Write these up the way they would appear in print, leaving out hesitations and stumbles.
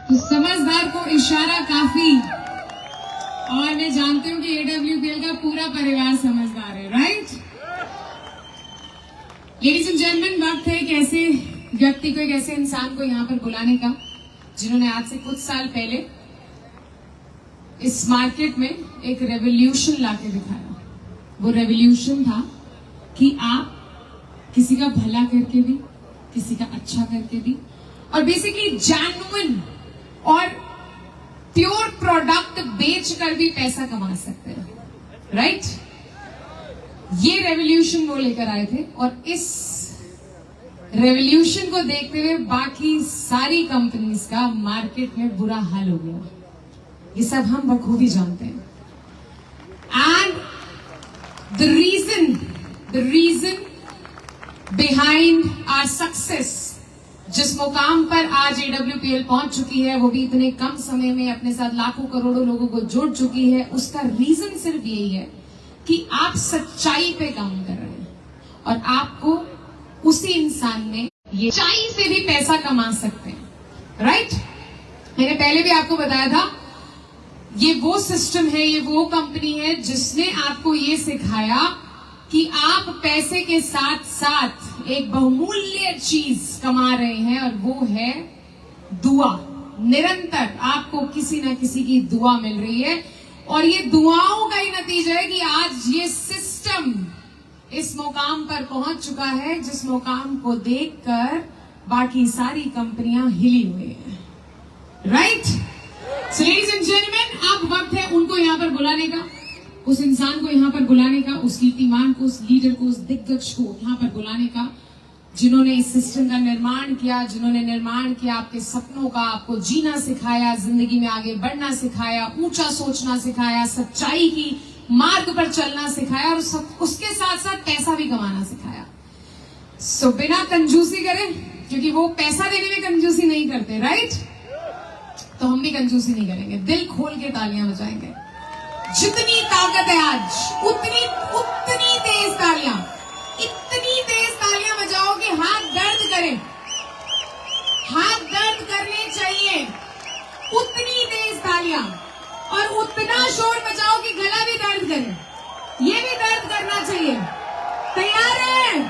तो समझदार को इशारा काफी, और मैं जानती हूँ कि AWPL का पूरा परिवार समझदार है, राइट? लेडीज एंड जेंटलमैन, वक्त है एक ऐसे व्यक्ति को, एक ऐसे इंसान को यहाँ पर बुलाने का जिन्होंने आज से कुछ साल पहले इस मार्केट में एक रेवोल्यूशन लाके दिखाया। वो रेवोल्यूशन था कि आप किसी का भला करके भी, किसी का अच्छा करके भी, और बेसिकली जेन्युइन और प्योर प्रोडक्ट बेचकर भी पैसा कमा सकते हैं, राइट? ये रेवोल्यूशन वो लेकर आए थे, और इस रेवोल्यूशन को देखते हुए बाकी सारी कंपनीज का मार्केट में बुरा हाल हो गया। ये सब हम बखूबी जानते हैं। And the reason behind our success, जिस मुकाम पर आज AWPL पहुंच चुकी है, वो भी इतने कम समय में अपने साथ लाखों करोड़ों लोगों को जोड़ चुकी है, उसका रीजन सिर्फ यही है कि आप सच्चाई पे काम कर रहे हैं, और आपको उसी इंसान ने ये सच्चाई से भी पैसा कमा सकते हैं, राइट? मैंने पहले भी आपको बताया था, ये वो सिस्टम है, ये वो कंपनी है जिसने आपको ये सिखाया कि आप पैसे के साथ साथ एक बहुमूल्य चीज कमा रहे हैं, और वो है दुआ। निरंतर आपको किसी ना किसी की दुआ मिल रही है, और ये दुआओं का ही नतीजा है कि आज ये सिस्टम इस मुकाम पर पहुंच चुका है, जिस मुकाम को देखकर बाकी सारी कंपनियां हिली हुई हैं, right? So ladies and gentleman, अब वक्त है उनको यहाँ पर बुलाने का, उस इंसान को यहाँ पर बुलाने का, उस कीर्तिमान को, उस लीडर को, उस दिग्गज को यहाँ पर बुलाने का, जिन्होंने इस सिस्टम का निर्माण किया, जिन्होंने निर्माण किया आपके सपनों का, आपको जीना सिखाया, जिंदगी में आगे बढ़ना सिखाया, ऊंचा सोचना सिखाया, सच्चाई की मार्ग पर चलना सिखाया, और उसके साथ साथ पैसा भी कमाना सिखाया। सो बिना कंजूसी करें, क्योंकि वो पैसा देने में कंजूसी नहीं करते, राइट? तो हम भी कंजूसी नहीं करेंगे, दिल खोल के तालियां बजाएंगे। जितनी ताकत है आज, उतनी तेज तालियां, इतनी तेज तालियां बजाओ कि हाथ दर्द करें, हाथ दर्द करने चाहिए, उतनी तेज तालियां, और उतना शोर बजाओ कि गला भी दर्द करे, ये भी दर्द करना चाहिए। तैयार है?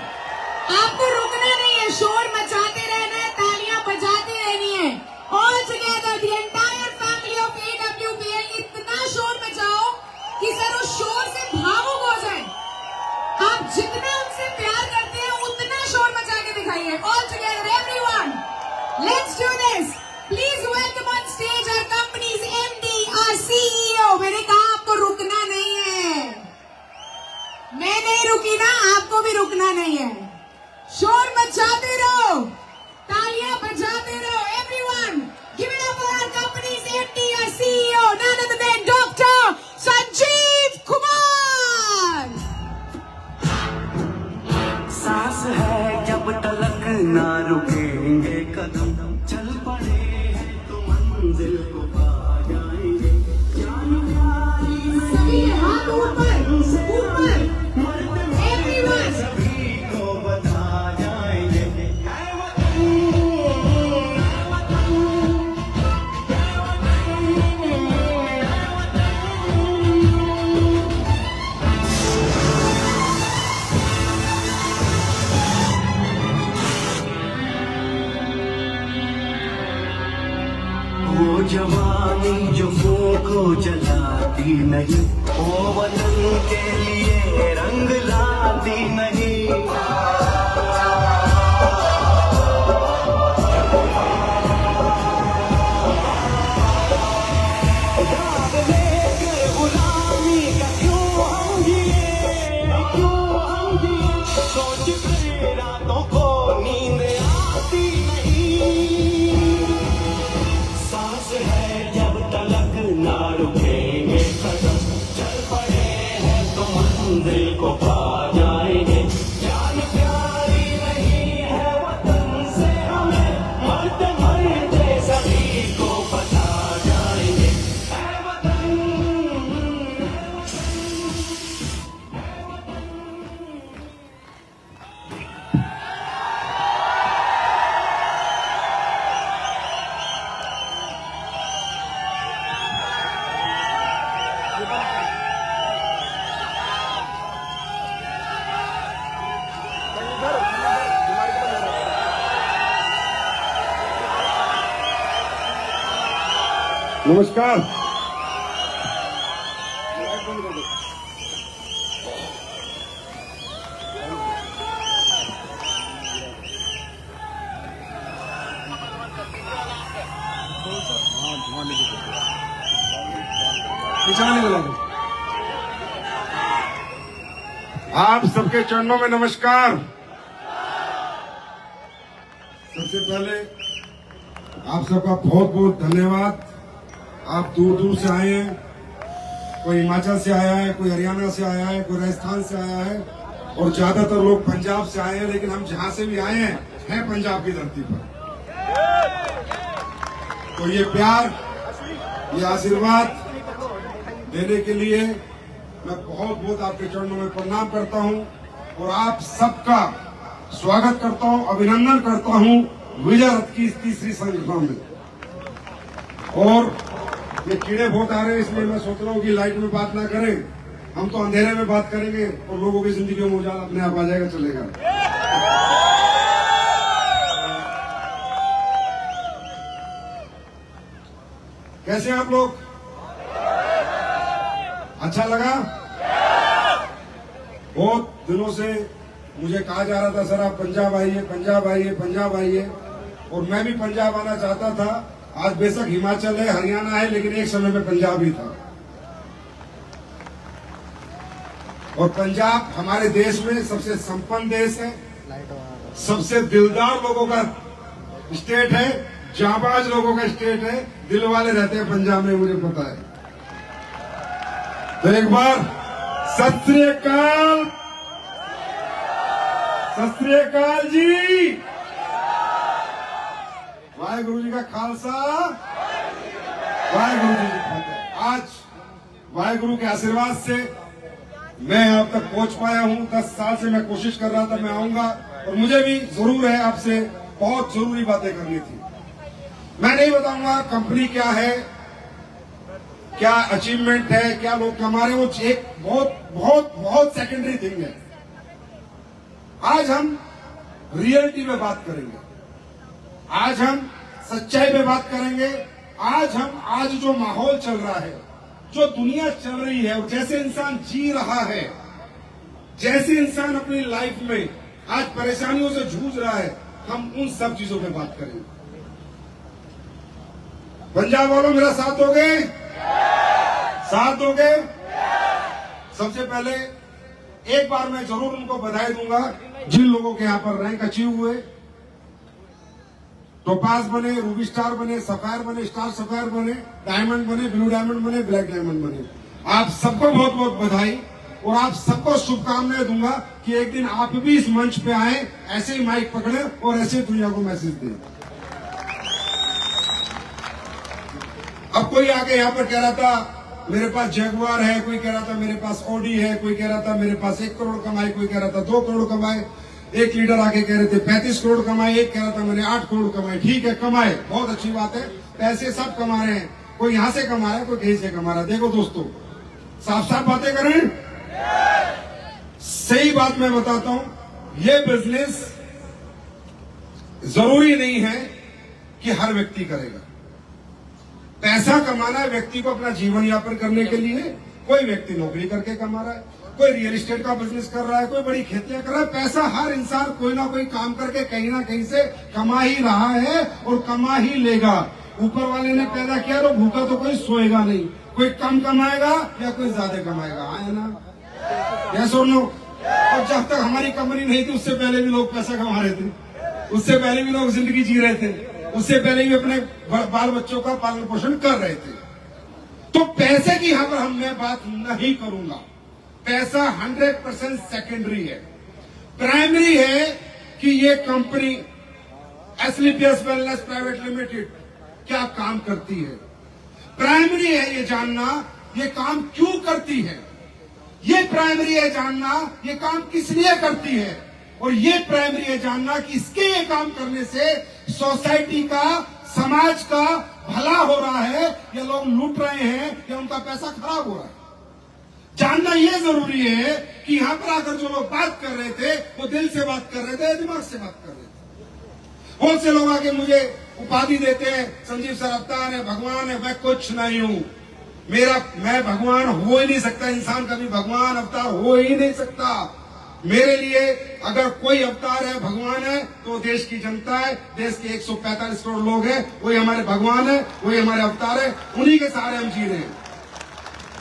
आपको रुकना नहीं है, शोर मचाते रहना है, तालियां बजाते रहनी है। All together the entire family of AWPL, इतना शोर मचाओ कि सर उस शोर से भावुक हो जाए। आप जितना उनसे प्यार करते हैं उतना शोर मचा के दिखाइए। All together everyone, let's do this. Please welcome on stage our company's MD, our CEO। मैंने कहा आपको रुकना नहीं है, मैं नहीं रुकी ना, आपको भी रुकना नहीं है। शोर मचाते रहो, तालियां बजाते रहो। Everyone, give it up for our company's MD, our CEO, none other than doctor Sanjeev Kumar. सांस है जब तलक ना रुकेंगे कदम, चल पड़े हैं तो मंजिल को पा जाएंगे। जान प्यारी में सभी हाथ ऊपर ऊपर, एवरीवन सभी को बता जाएंगे। वो जवानी जो को जलाती नहीं, वो वतन के लिए रंग लाती नहीं। दाग लेकर गुलामी का क्यों हम जिए, सोच कर रातों को नींद आती नहीं। सांस है जब तलक ना रुकेंगे कदम, चल पड़े हैं तो मंजिल को पा जाएंगे। जान प्यार नमस्कार। आप सबके चरणों में नमस्कार। सबसे पहले आप सबका बहुत बहुत धन्यवाद। आप दूर दूर से आए हैं, कोई हिमाचल से आया है, कोई हरियाणा से आया है, कोई राजस्थान से आया है और ज्यादातर लोग पंजाब से आए हैं। लेकिन हम जहां से भी आए हैं पंजाब की धरती पर। तो ये प्यार, ये आशीर्वाद देने के लिए मैं बहुत बहुत आपके चरणों में प्रणाम करता हूं और आप सबका स्वागत करता हूं, अभिनंदन करता हूं विजय रथ की इस तीसरी संख्या में। और ये कीड़े बहुत आ रहे हैं, इसलिए मैं सोच रहा हूँ कि लाइट में बात ना करें, हम तो अंधेरे में बात करेंगे और लोगों की जिंदगी में उजाला अपने आप आ जाएगा, चलेगा। कैसे हैं आप लोग? अच्छा लगा? बहुत दिनों से मुझे कहा जा रहा था सर आप पंजाब आइए, पंजाब आइए, पंजाब आइए, और मैं भी पंजाब आना चाहता था। आज बेशक हिमाचल है, हरियाणा है, लेकिन एक समय में पंजाब ही था। और पंजाब हमारे देश में सबसे संपन्न देश है, सबसे दिलदार लोगों का स्टेट है, जाबाज लोगों का स्टेट है, दिल वाले रहते हैं पंजाब में, मुझे पता है। तो एक बार सत श्री अकाल, सत श्री अकाल जी। वाहेगुरु जी का खालसा, वाहेगुरु जी की फतेह। आज वाहेगुरु के आशीर्वाद से मैं अब तक पहुंच पाया हूं। 10 साल से मैं कोशिश कर रहा था मैं आऊंगा, और मुझे भी जरूर है आपसे बहुत जरूरी बातें करनी थी। मैं नहीं बताऊंगा कंपनी क्या है, क्या अचीवमेंट है, क्या लोग कमा रहे हैं, वो एक बहुत बहुत बहुत सेकेंडरी थिंग है। आज हम रियलिटी में बात करेंगे, आज हम सच्चाई पे बात करेंगे। आज जो माहौल चल रहा है, जो दुनिया चल रही है, और जैसे इंसान जी रहा है, जैसे इंसान अपनी लाइफ में आज परेशानियों से जूझ रहा है, हम उन सब चीजों पे बात करेंगे। पंजाब वालों मेरा साथ दोगे? साथ दोगे? सबसे पहले एक बार मैं जरूर उनको बधाई दूंगा जिन लोगों के यहाँ पर रैंक अचीव हुए, टोपाज बने, रूबी स्टार बने, सफायर बने, स्टार सफायर बने, डायमंड बने, ब्लू डायमंड बने, ब्लैक डायमंड बने। आप सबको बहुत बहुत बधाई, और आप सबको शुभकामनाएं दूंगा कि एक दिन आप भी इस मंच पे आए, ऐसे ही माइक पकड़े और ऐसे दुनिया को मैसेज दें। अब कोई आके यहाँ पर कह रहा था मेरे पास जगुआर है, कोई कह रहा था मेरे पास ऑडी है, कोई कह रहा था मेरे पास 1 करोड़ कमाए, कोई कह रहा था 2 करोड़ कमाए, एक लीडर आके कह रहे थे 35 करोड़ कमाए, एक कह रहा था मैंने 8 करोड़ कमाए। ठीक है, कमाए, बहुत अच्छी बात है, पैसे सब कमा रहे हैं, कोई यहां से कमा रहा है, कोई कहीं से कमा रहा है। देखो दोस्तों, साफ साफ बातें करें, सही बात मैं बताता हूं, ये बिजनेस जरूरी नहीं है कि हर व्यक्ति करेगा। पैसा कमाना है व्यक्ति को अपना जीवन यापन करने के लिए। कोई व्यक्ति नौकरी करके कमा रहा है, कोई रियल एस्टेट का बिजनेस कर रहा है, कोई बड़ी खेतियां कर रहा है। पैसा हर इंसान कोई ना कोई काम करके कहीं ना कहीं से कमा ही रहा है और कमा ही लेगा। ऊपर वाले ने पैदा किया तो भूखा तो कोई सोएगा नहीं, कोई कम कमाएगा या कोई ज्यादा कमाएगा, है ना? यस और नो? और जब तक हमारी कंपनी नहीं थी उससे पहले भी लोग पैसा कमा रहे थे, उससे पहले भी लोग जिंदगी जी रहे थे, उससे पहले भी अपने बाल बच्चों का पालन पोषण कर रहे थे। तो पैसे की यहां पर मैं बात नहीं करूंगा। पैसा 100% सेकेंडरी है। प्राइमरी है कि ये कंपनी एसलीपीएस वेलनेस प्राइवेट लिमिटेड क्या काम करती है। प्राइमरी है ये जानना ये काम क्यों करती है। ये प्राइमरी है जानना ये काम किस लिए करती है। और ये प्राइमरी है जानना कि इसके ये काम करने से सोसाइटी का, समाज का भला हो रहा है या लोग लूट रहे हैं या उनका पैसा खराब हो रहा है। जानना यह जरूरी है कि यहां पर आकर जो लोग बात कर रहे थे वो दिल से बात कर रहे थे, दिमाग से बात कर रहे थे। बहुत से लोग आके मुझे उपाधि देते हैं, संजीव सर अवतार है, भगवान है। मैं कुछ नहीं हूं। मैं भगवान हो ही नहीं सकता। इंसान कभी भगवान अवतार हो ही नहीं सकता। मेरे लिए अगर कोई अवतार है, भगवान है, तो देश की जनता है। देश के 145 करोड़ लोग हैं, वही हमारे भगवान है, वही हमारे अवतार है। उन्हीं के सहारे हम जी रहे हैं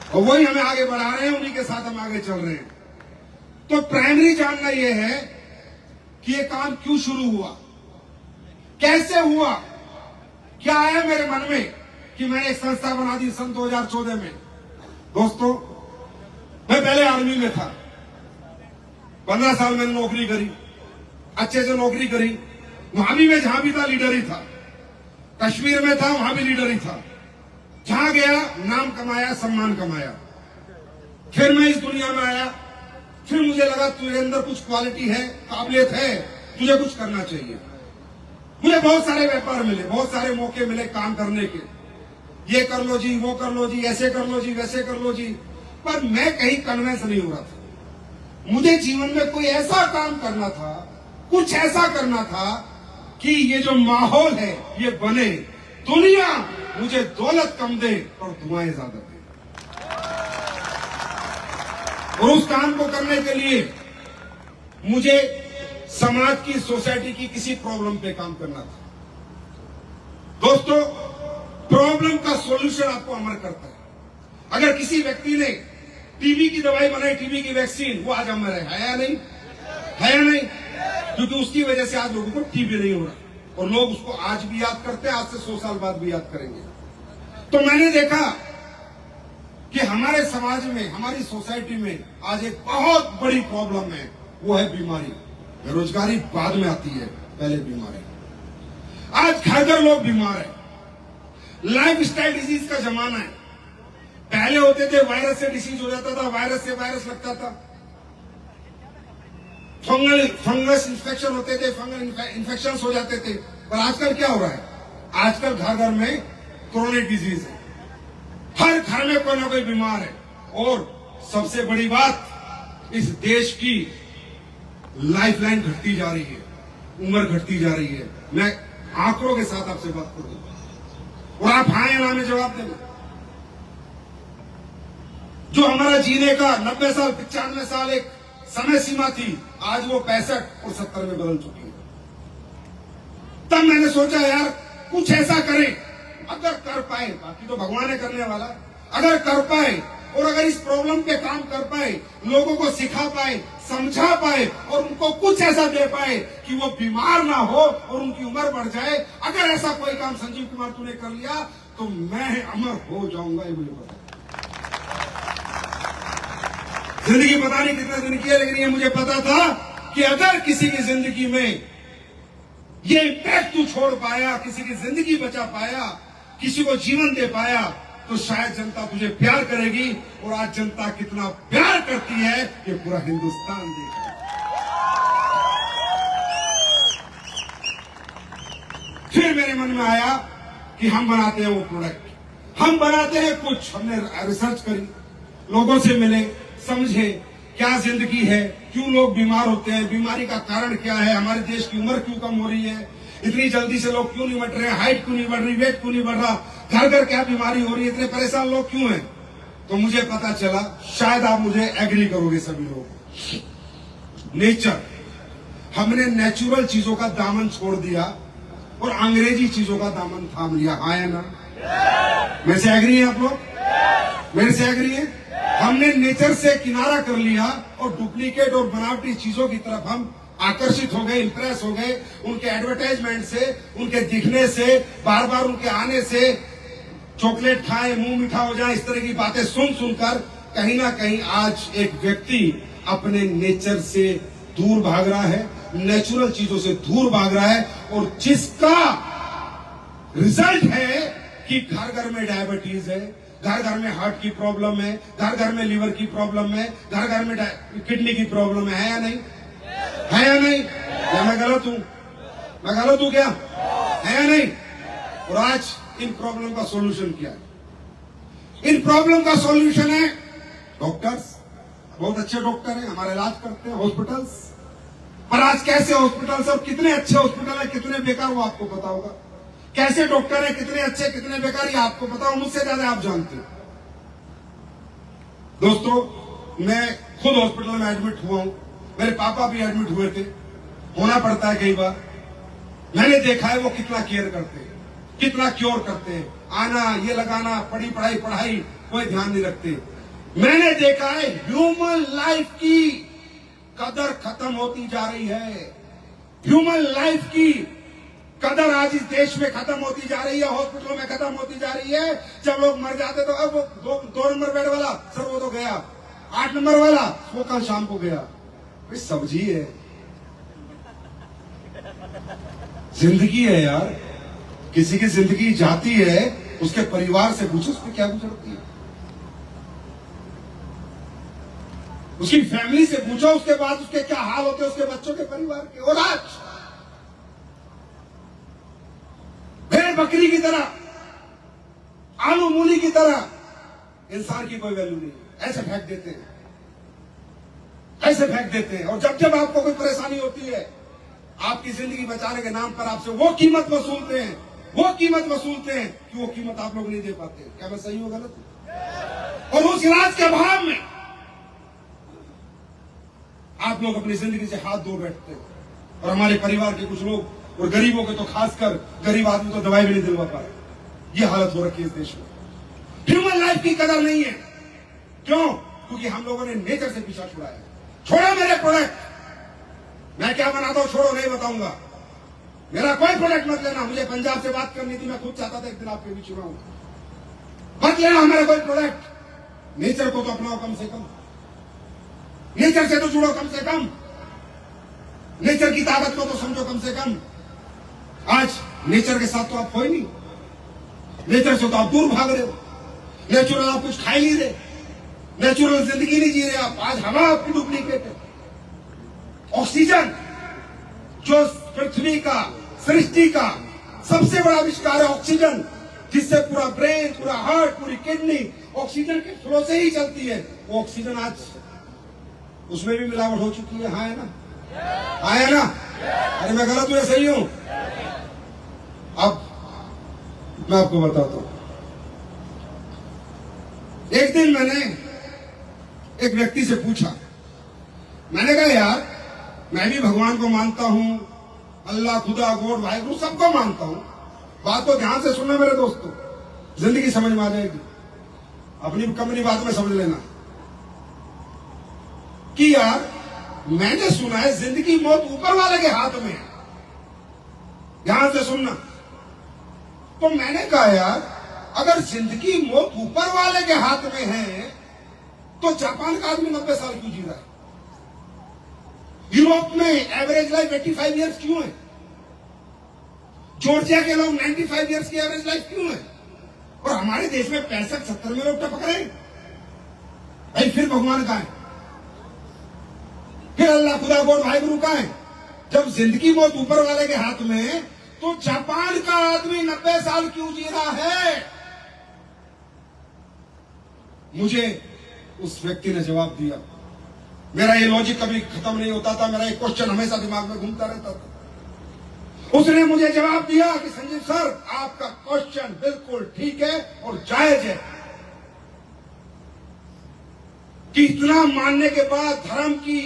और वही हमें आगे बढ़ा रहे हैं, उन्हीं के साथ हम आगे चल रहे हैं। तो प्राइमरी जानना यह है कि ये काम क्यों शुरू हुआ, कैसे हुआ, क्या आया मेरे मन में कि मैंने एक संस्था बना दी सन 2014 में। दोस्तों, मैं पहले आर्मी में था, 15 साल मैंने नौकरी करी, अच्छे से नौकरी करी। वहां भी मैं जहां भी था लीडर ही था। कश्मीर में था, वहां भी लीडर ही था। जहां गया नाम कमाया, सम्मान कमाया। फिर मैं इस दुनिया में आया, फिर मुझे लगा तुझे अंदर कुछ क्वालिटी है, काबिलियत है, तुझे कुछ करना चाहिए। मुझे बहुत सारे व्यापार मिले, बहुत सारे मौके मिले काम करने के। ये कर लो जी, वो कर लो जी, ऐसे कर लो जी, वैसे कर लो जी, पर मैं कहीं कन्विंस नहीं हो रहा था। मुझे जीवन में कोई ऐसा काम करना था, कुछ ऐसा करना था कि ये जो माहौल है ये बने। दुनिया मुझे दौलत कम दे और दुआएं ज्यादा दे। और उस काम को करने के लिए मुझे समाज की, सोसाइटी की किसी प्रॉब्लम पे काम करना था। दोस्तों, प्रॉब्लम का सॉल्यूशन आपको अमर करता है। अगर किसी व्यक्ति ने टीबी की दवाई बनाई, टीबी की वैक्सीन, वो आज अमर है या नहीं? है या नहीं? क्योंकि उसकी वजह से आज लोगों को टीबी नहीं हो रहा और लोग उसको आज भी याद करते हैं, आज से 100 साल बाद भी याद करेंगे। तो मैंने देखा कि हमारे समाज में, हमारी सोसाइटी में आज एक बहुत बड़ी प्रॉब्लम है, वो है बीमारी। बेरोजगारी बाद में आती है, पहले बीमारी। आज घर घर लोग बीमार हैं। लाइफ स्टाइल डिजीज का जमाना है। पहले होते थे वायरस से डिसीज हो जाता था, वायरस से वायरस लगता था, फंगस इन्फेक्शन होते थे, फंगल इन्फेक्शन हो जाते थे। पर आजकल क्या हो रहा है? आजकल घर घर में क्रोनिक डिजीज है। हर घर में कोई ना कोई बीमार है। और सबसे बड़ी बात, इस देश की लाइफलाइन घटती जा रही है, उम्र घटती जा रही है। मैं आंकड़ों के साथ आपसे बात करूंगा और आप हाँ या ना में जवाब देना। जो हमारा जीने का 90 साल, 95 साल एक समय सीमा थी, आज वो 65 और 70 में बदल चुकी है। तब मैंने सोचा यार कुछ ऐसा करें, अगर कर पाए, बाकी तो भगवान है करने वाला, अगर कर पाए और अगर इस प्रॉब्लम पे काम कर पाए, लोगों को सिखा पाए, समझा पाए और उनको कुछ ऐसा दे पाए कि वो बीमार ना हो और उनकी उम्र बढ़ जाए। अगर ऐसा कोई काम संजीव कुमार तूने कर लिया तो मैं अमर हो जाऊंगा, ये मुझे पता। जिंदगी पता नहीं कितने दिन की है, लेकिन ये मुझे पता था कि अगर किसी की जिंदगी में ये इम्पैक्ट तू छोड़ पाया, किसी की जिंदगी बचा पाया, किसी को जीवन दे पाया, तो शायद जनता तुझे प्यार करेगी। और आज जनता कितना प्यार करती है ये पूरा हिंदुस्तान देख रहा है। फिर मेरे मन में आया कि हम बनाते हैं वो प्रोडक्ट, हम बनाते हैं कुछ। हमने रिसर्च करी, लोगों से मिले, समझे क्या जिंदगी है, क्यों लोग बीमार होते हैं, बीमारी का कारण क्या है, हमारे देश की उम्र क्यों कम हो रही है, इतनी जल्दी से लोग क्यों नहीं बढ़ रहे हैं, हाइट क्यों नहीं बढ़ रही, वेट क्यों नहीं बढ़ रहा, घर घर क्या बीमारी हो रही है, इतने परेशान लोग क्यों हैं। तो मुझे पता चला, शायद आप मुझे एग्री करोगे सभी लोग, नेचर। हमने नेचुरल चीजों का दामन छोड़ दिया और अंग्रेजी चीजों का दामन थाम लिया। हाँ या ना? मेरे से एग्री है आप लोग? मेरे से एग्री है? हमने नेचर से किनारा कर लिया और डुप्लीकेट और बनावटी चीजों की तरफ हम आकर्षित हो गए, इंप्रेस हो गए, उनके एडवर्टाइजमेंट से, उनके दिखने से, बार बार उनके आने से, चॉकलेट खाए मुंह मीठा हो जाए, इस तरह की बातें सुन सुनकर कहीं ना कहीं आज एक व्यक्ति अपने नेचर से दूर भाग रहा है, नेचुरल चीजों से दूर भाग रहा है। और जिसका रिजल्ट है कि घर घर में डायबिटीज है, घर घर में हार्ट की प्रॉब्लम है, घर घर में लीवर की प्रॉब्लम है, घर घर में किडनी की प्रॉब्लम है या नहीं? है या नहीं? या मैं गलत हूं? मैं गलत हूं क्या? है या नहीं? और आज इन प्रॉब्लम का सॉल्यूशन क्या है? इन प्रॉब्लम का सॉल्यूशन है डॉक्टर्स। बहुत अच्छे डॉक्टर हैं, हमारा इलाज करते हैं, हॉस्पिटल्स। पर आज कैसे हॉस्पिटल्स और कितने अच्छे हॉस्पिटल है, कितने बेकार, वो आपको पता होगा। कैसे डॉक्टर है, कितने अच्छे कितने बेकार, ये आपको पता हो, मुझसे ज्यादा आप जानते हो। दोस्तों, मैं खुद हॉस्पिटल में एडमिट हुआ हूं, मेरे पापा भी एडमिट हुए थे, होना पड़ता है कई बार। मैंने देखा है वो कितना केयर करते हैं, कितना क्योर करते हैं, आना ये लगाना, पढ़ाई कोई ध्यान नहीं रखते। मैंने देखा है ह्यूमन लाइफ की कदर खत्म होती जा रही है, ह्यूमन लाइफ की कदर आज इस देश में खत्म होती जा रही है, हॉस्पिटलों में खत्म होती जा रही है। जब लोग मर जाते तो अब वो 2 नंबर बेड वाला सर वो तो गया, 8 नंबर वाला वो कल शाम को गया। भाई सब्जी है, जिंदगी है यार, किसी की जिंदगी जाती है, उसके परिवार से पूछो उसकी क्या गुजरती है, उसकी फैमिली से पूछो, उसके बाद उसके क्या हाल होते हैं, उसके बच्चों के परिवार के। और आज भेड़ बकरी की तरह, आलू मूली की तरह इंसान की कोई वैल्यू नहीं है, ऐसे फेंक देते हैं, ऐसे फेंक देते हैं। और जब जब आपको कोई परेशानी होती है, आपकी जिंदगी बचाने के नाम पर आपसे वो कीमत वसूलते हैं, वो कीमत वसूलते हैं कि वो कीमत आप लोग नहीं दे पाते। क्या मैं सही हूं गलत हूं? और उस इलाज के अभाव में आप लोग अपनी जिंदगी से हाथ धो बैठते हैं। और हमारे परिवार के कुछ लोग, और गरीबों के तो खासकर, गरीब आदमी तो दवाई भी नहीं दिलवा पा रहे। ये हालत हो रखी है इस देश में। ह्यूमन लाइफ की कदर नहीं है। क्यों? क्योंकि हम लोगों ने नेचर से पीछा छुड़ाया। छोड़ो मेरे प्रोडक्ट, मैं क्या बनाता हूं छोड़ो, नहीं बताऊंगा। मेरा कोई प्रोडक्ट मत लेना। मुझे पंजाब से बात करनी थी, मैं खुद चाहता था एक दिन आपके बीच में मत लेना हमारा कोई प्रोडक्ट। नेचर को तो अपनाओ कम से कम, नेचर से तो जुड़ो कम से कम, नेचर की ताकत को तो समझो कम से कम। आज नेचर के साथ तो आप हो ही नहीं, नेचर से तो आप दूर भाग रहे हो। नेचुरल आप कुछ खा ही नहीं रहे, नेचुरल जिंदगी नहीं जी रहे आप। आज हवा आपकी डुप्लीकेट है। ऑक्सीजन जो पृथ्वी का, सृष्टि का सबसे बड़ा आविष्कार है, ऑक्सीजन, जिससे पूरा ब्रेन, पूरा हार्ट, पूरी किडनी ऑक्सीजन के फ्लो से ही चलती है। वो ऑक्सीजन आज उसमें भी मिलावट हो चुकी है। हाँ है ना, हाँ है ना? अरे मैं गलत हूं या सही हूं? अब मैं आपको बताता हूं। एक दिन मैंने एक व्यक्ति से पूछा, मैंने कहा यार मैं भी भगवान को मानता हूं, अल्लाह, खुदा, गॉड, वाहिगुरु सबको मानता हूं। बात को ध्यान से सुनना मेरे दोस्तों, जिंदगी समझ में आ जाएगी। अपनी कंपनी बात में समझ लेना कि यार मैंने सुना है जिंदगी मौत ऊपर वाले के हाथ में है। ध्यान से सुनना। तो मैंने कहा यार अगर जिंदगी मौत ऊपर वाले के हाथ में है तो जापान का आदमी 90 साल क्यों जी रहा है? यूरोप में एवरेज लाइफ 85 इयर्स क्यों है? जॉर्जिया के लोग 95 इयर्स की एवरेज लाइफ क्यों है? और हमारे देश में 65-70 में लोग टपक रहे हैं। भाई फिर भगवान कहां है? फिर अल्लाह, खुदा, गॉड, वाहिगुरु कहां है? जब जिंदगी मौत ऊपर वाले के हाथ में है तो जापान का आदमी 90 साल क्यों जी रहा है? मुझे उस व्यक्ति ने जवाब दिया। मेरा ये लॉजिक कभी खत्म नहीं होता था, मेरा एक क्वेश्चन हमेशा दिमाग में घूमता रहता था। उसने मुझे जवाब दिया कि संजीव सर आपका क्वेश्चन बिल्कुल ठीक है और जायज है कि इतना मानने के बाद, धर्म की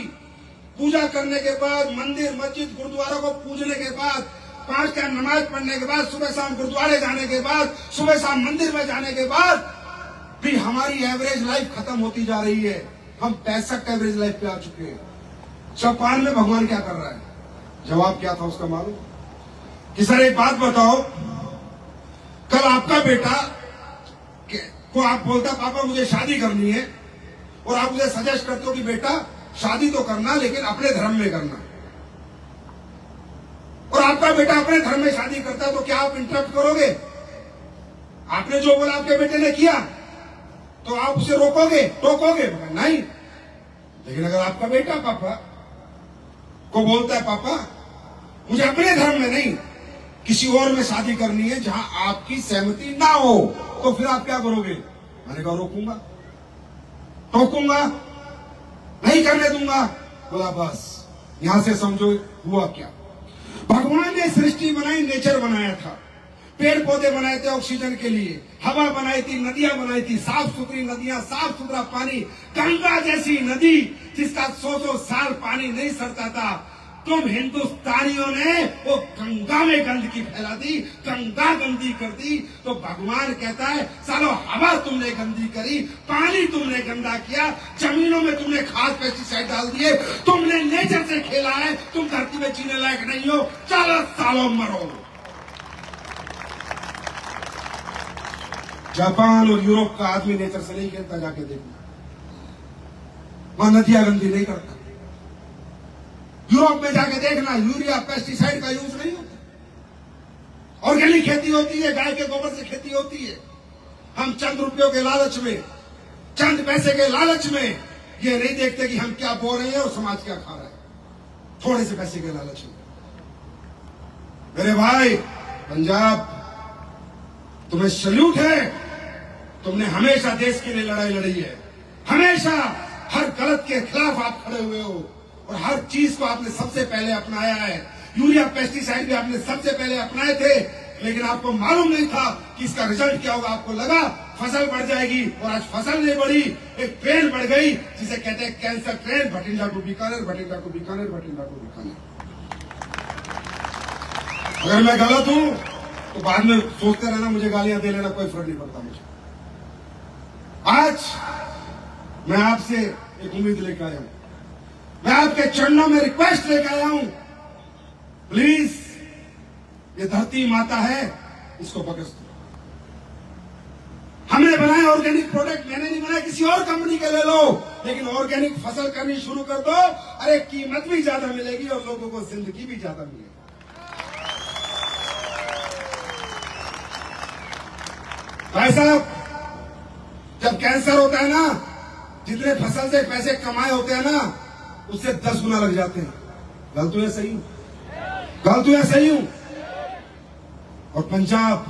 पूजा करने के बाद, मंदिर, मस्जिद, गुरुद्वारा को पूजने के बाद, 5 टाइम नमाज पढ़ने के बाद, सुबह शाम गुरुद्वारे जाने के बाद, सुबह शाम मंदिर में जाने के बाद भी हमारी एवरेज लाइफ खत्म होती जा रही है। हम 65 एवरेज लाइफ पे आ चुके हैं। जापान में भगवान क्या कर रहा है? जवाब क्या था उसका मालूम? कि सर एक बात बताओ, कल आपका बेटा को आप बोलता पापा मुझे शादी करनी है, और आप मुझे सजेस्ट करते हो कि बेटा शादी तो करना लेकिन अपने धर्म में करना, और आपका बेटा अपने धर्म में शादी करता है, तो क्या आप इंटरप्ट करोगे? आपने जो बोला आपके बेटे ने किया तो आप उसे रोकोगे, टोकोगे? नहीं। लेकिन अगर आपका बेटा पापा को बोलता है पापा मुझे अपने धर्म में नहीं किसी और में शादी करनी है जहां आपकी सहमति ना हो, तो फिर आप क्या करोगे? मैंने कहा रोकूंगा, टोकूंगा, नहीं करने दूंगा। बोला बस यहां से समझो हुआ क्या। भगवान ने सृष्टि बनाई, नेचर बनाया था, पेड़ पौधे बनाए थे ऑक्सीजन के लिए, हवा बनाई थी, नदियां बनाई थी, साफ सुथरी नदियां, साफ सुथरा पानी, गंगा जैसी नदी जिसका 100 साल पानी नहीं सड़ता था। तुम हिंदुस्तानियों ने वो गंगा में गंदगी फैला दी, गंगा गंदी कर दी। तो भगवान कहता है सालो हवा तुमने गंदी करी, पानी तुमने गंदा किया, जमीनों में तुमने खाद पेस्टिसाइड डाल दिए, तुमने नेचर से खेला है, तुम धरती में जीने लायक नहीं हो, चलो सालो मरो। जापान और यूरोप का आदमी नेचर से नहीं खेलता, जाके देखना, वहां नदियां गंदी नहीं करता। यूरोप में जाके देखना, यूरिया पेस्टिसाइड का यूज नहीं होता, ऑर्गेनिक खेती होती है, गाय के गोबर से खेती होती है। हम चंद रुपयों के लालच में, चंद पैसे के लालच में ये नहीं देखते कि हम क्या बो रहे हैं और समाज क्या खा रहा है, थोड़े से पैसे के लालच में। मेरे भाई पंजाब, तुम्हें सल्यूट है, तुमने हमेशा देश के लिए लड़ाई लड़ी है, हमेशा हर गलत के खिलाफ आप खड़े हुए हो और हर चीज को आपने सबसे पहले अपनाया है। यूरिया पेस्टिसाइड भी आपने सबसे पहले अपनाए थे, लेकिन आपको मालूम नहीं था कि इसका रिजल्ट क्या होगा। आपको लगा फसल बढ़ जाएगी, और आज फसल नहीं बढ़ी, एक ट्रेन बढ़ गई जिसे कहते हैं cancer train, Bathinda to Bikaner, Bathinda to Bikaner, Bathinda to Bikaner. अगर मैं गलत हूं तो बाद में सोचते रहना, मुझे गालियां दे लेना, कोई फर्क नहीं पड़ता मुझे। आज मैं आपसे एक उम्मीद लेकर आया हूं, मैं आपके चरणों में रिक्वेस्ट लेकर आया हूं, प्लीज ये धरती माता है, इसको बख्श दो। हमने बनाए ऑर्गेनिक प्रोडक्ट, मैंने नहीं बनाया, किसी और कंपनी के ले लो, लेकिन ऑर्गेनिक फसल करनी शुरू कर दो। अरे कीमत भी ज्यादा मिलेगी और लोगों को जिंदगी भी ज्यादा मिलेगी। भाई साहब, जब कैंसर होता है ना, जितने फसल से पैसे कमाए होते हैं ना, उससे 10 गुना लग जाते हैं। गलत हूं या सही हूं? गलत हूं या सही हूं? और पंजाब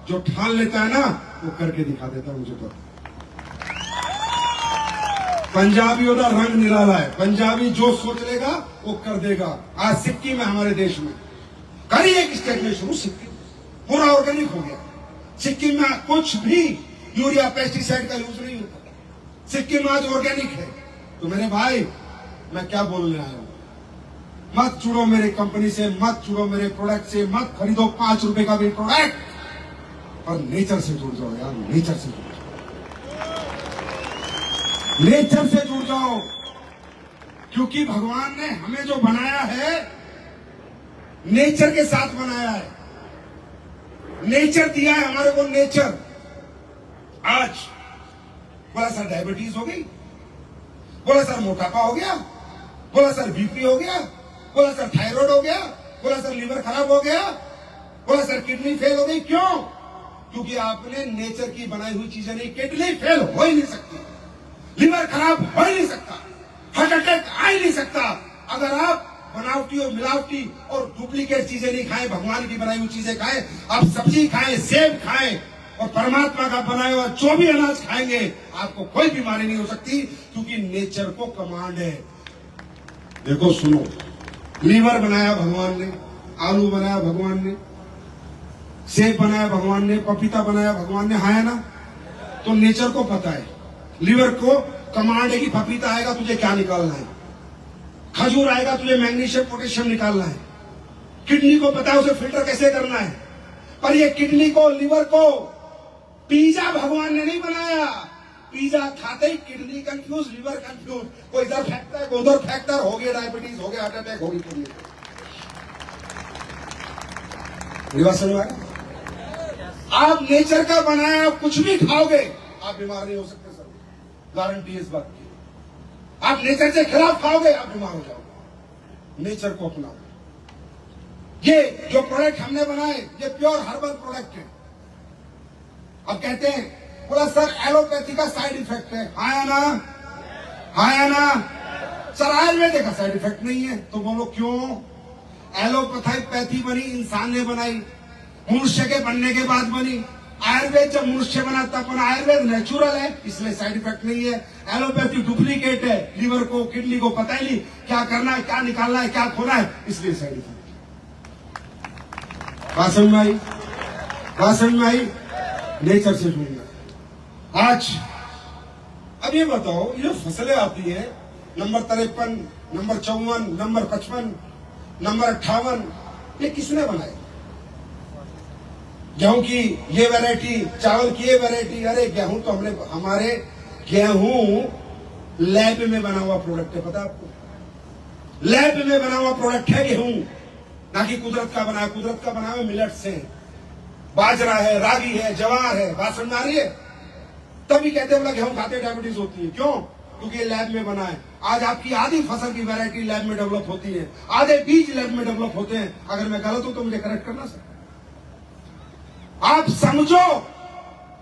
जो ठान लेता है ना, वो करके दिखा देता है मुझे। तो पंजाबियों का रंग निराला है, पंजाबी जो सोच लेगा वो कर देगा। आज सिक्किम है हमारे देश में, करी एक स्टेट में शुरू, सिक्किम पूरा ऑर्गेनिक हो गया। सिक्किम में कुछ भी यूरिया पेस्टिसाइड का यूज नहीं होता, सिक्किम आज ऑर्गेनिक है। तो मेरे भाई, मैं क्या बोलने आया हूं, मत जुड़ो मेरे कंपनी से, मत जुड़ो मेरे प्रोडक्ट से, मत खरीदो 5 रुपए का भी प्रोडक्ट, और नेचर से जुड़ जाओ यार, नेचर से जुड़ जाओ, नेचर से जुड़ जाओ। क्योंकि भगवान ने हमें जो बनाया है, नेचर के साथ बनाया है, नेचर दिया है हमारे को, नेचर। आज बोला सर डायबिटीज हो गई, बोला सर मोटापा हो गया, बोला सर बीपी हो गया, बोला सर थायराइड हो गया, बोला सर लीवर खराब हो गया, बोला सर किडनी फेल हो गई। क्यों? क्योंकि आपने नेचर की बनाई हुई चीजें नहीं। किडनी फेल हो ही नहीं सकती, लीवर खराब हो ही नहीं सकता, हार्ट अटैक आ ही नहीं सकता अगर आप बनावटी और मिलावटी और डुप्लीकेट चीजें नहीं खाएं, भगवान की बनाई हुई चीजें खाएं। आप सब्जी खाएं, सेब खाएं, और परमात्मा का बनाया हुआ जो भी अनाज खाएंगे, आपको कोई बीमारी नहीं हो सकती, क्योंकि नेचर को कमांड है। देखो सुनो, लीवर बनाया भगवान ने, आलू बनाया भगवान ने, सेब बनाया भगवान ने, पपीता बनाया भगवान ने, है ना? तो नेचर को पता है, लीवर को कमांड है कि पपीता आएगा तुझे क्या निकालना है, खजूर आएगा तुझे मैग्नीशियम पोटेशियम निकालना है, किडनी को पता है उसे फिल्टर कैसे करना है। पर ये किडनी को, लीवर को, पिज्जा भगवान ने नहीं बनाया। पिज्जा खाते ही किडनी कंफ्यूज, लीवर कंफ्यूज, कोई इधर फेंकता है, कोई उधर फेंकता है, हो गया डायबिटीज, हो गया हार्ट अटैक, हो गई किडनी। लीवर समझ आया? आप नेचर का बनाया कुछ भी खाओगे, आप बीमार नहीं हो सकते सर, गारंटी इस बात की। आप नेचर के खिलाफ खाओगे, आप बीमार हो जाओगे। नेचर को अपनाओ। ये जो प्रोडक्ट हमने बनाए, ये प्योर हर्बल प्रोडक्ट है। अब कहते हैं, बोला सर एलोपैथी का साइड इफेक्ट है, आया ना, आया ना? सर आयुर्वेद का साइड इफेक्ट नहीं है। तो बोलो क्यों? एलोपैथी बनी इंसान ने बनाई, मनुष्य के बनने के बाद बनी। आयुर्वेद जब मनुष्य बना तब बना। आयुर्वेद नेचुरल है, इसलिए साइड इफेक्ट नहीं है। एलोपैथी डुप्लीकेट है, लीवर को, किडनी को पता ही नहीं क्या करना है, क्या निकालना है, क्या खोना है, इसलिए साइड इफेक्ट। बात समझ में आई? बात समझ में आई? नेचर से जुड़ना। आज अब ये बताओ, ये फसलें आती हैं नंबर 53, नंबर 54, नंबर 55, नंबर 58, ये किसने बनाए? गेहूं की ये वैरायटी, चावल की ये वैरायटी। अरे गेहूं तो हमारे गेहूं लैब में बना हुआ प्रोडक्ट है, पता आपको? लैब में बना हुआ प्रोडक्ट है गेहूं, ना कि कुदरत का बना। कुदरत का बना हुआ मिलेट से, बाजरा है, रागी है, जवार है। बात समझ आ रही है? तभी कहते हैं बोला गेहूं खाते डायबिटीज होती है। क्यों? क्योंकि ये लैब में बना है। आज आपकी आधी फसल की वैरायटी लैब में डेवलप होती है, आधे बीज लैब में डेवलप होते हैं। अगर मैं गलत हूं तो मुझे करेक्ट करना सर। आप समझो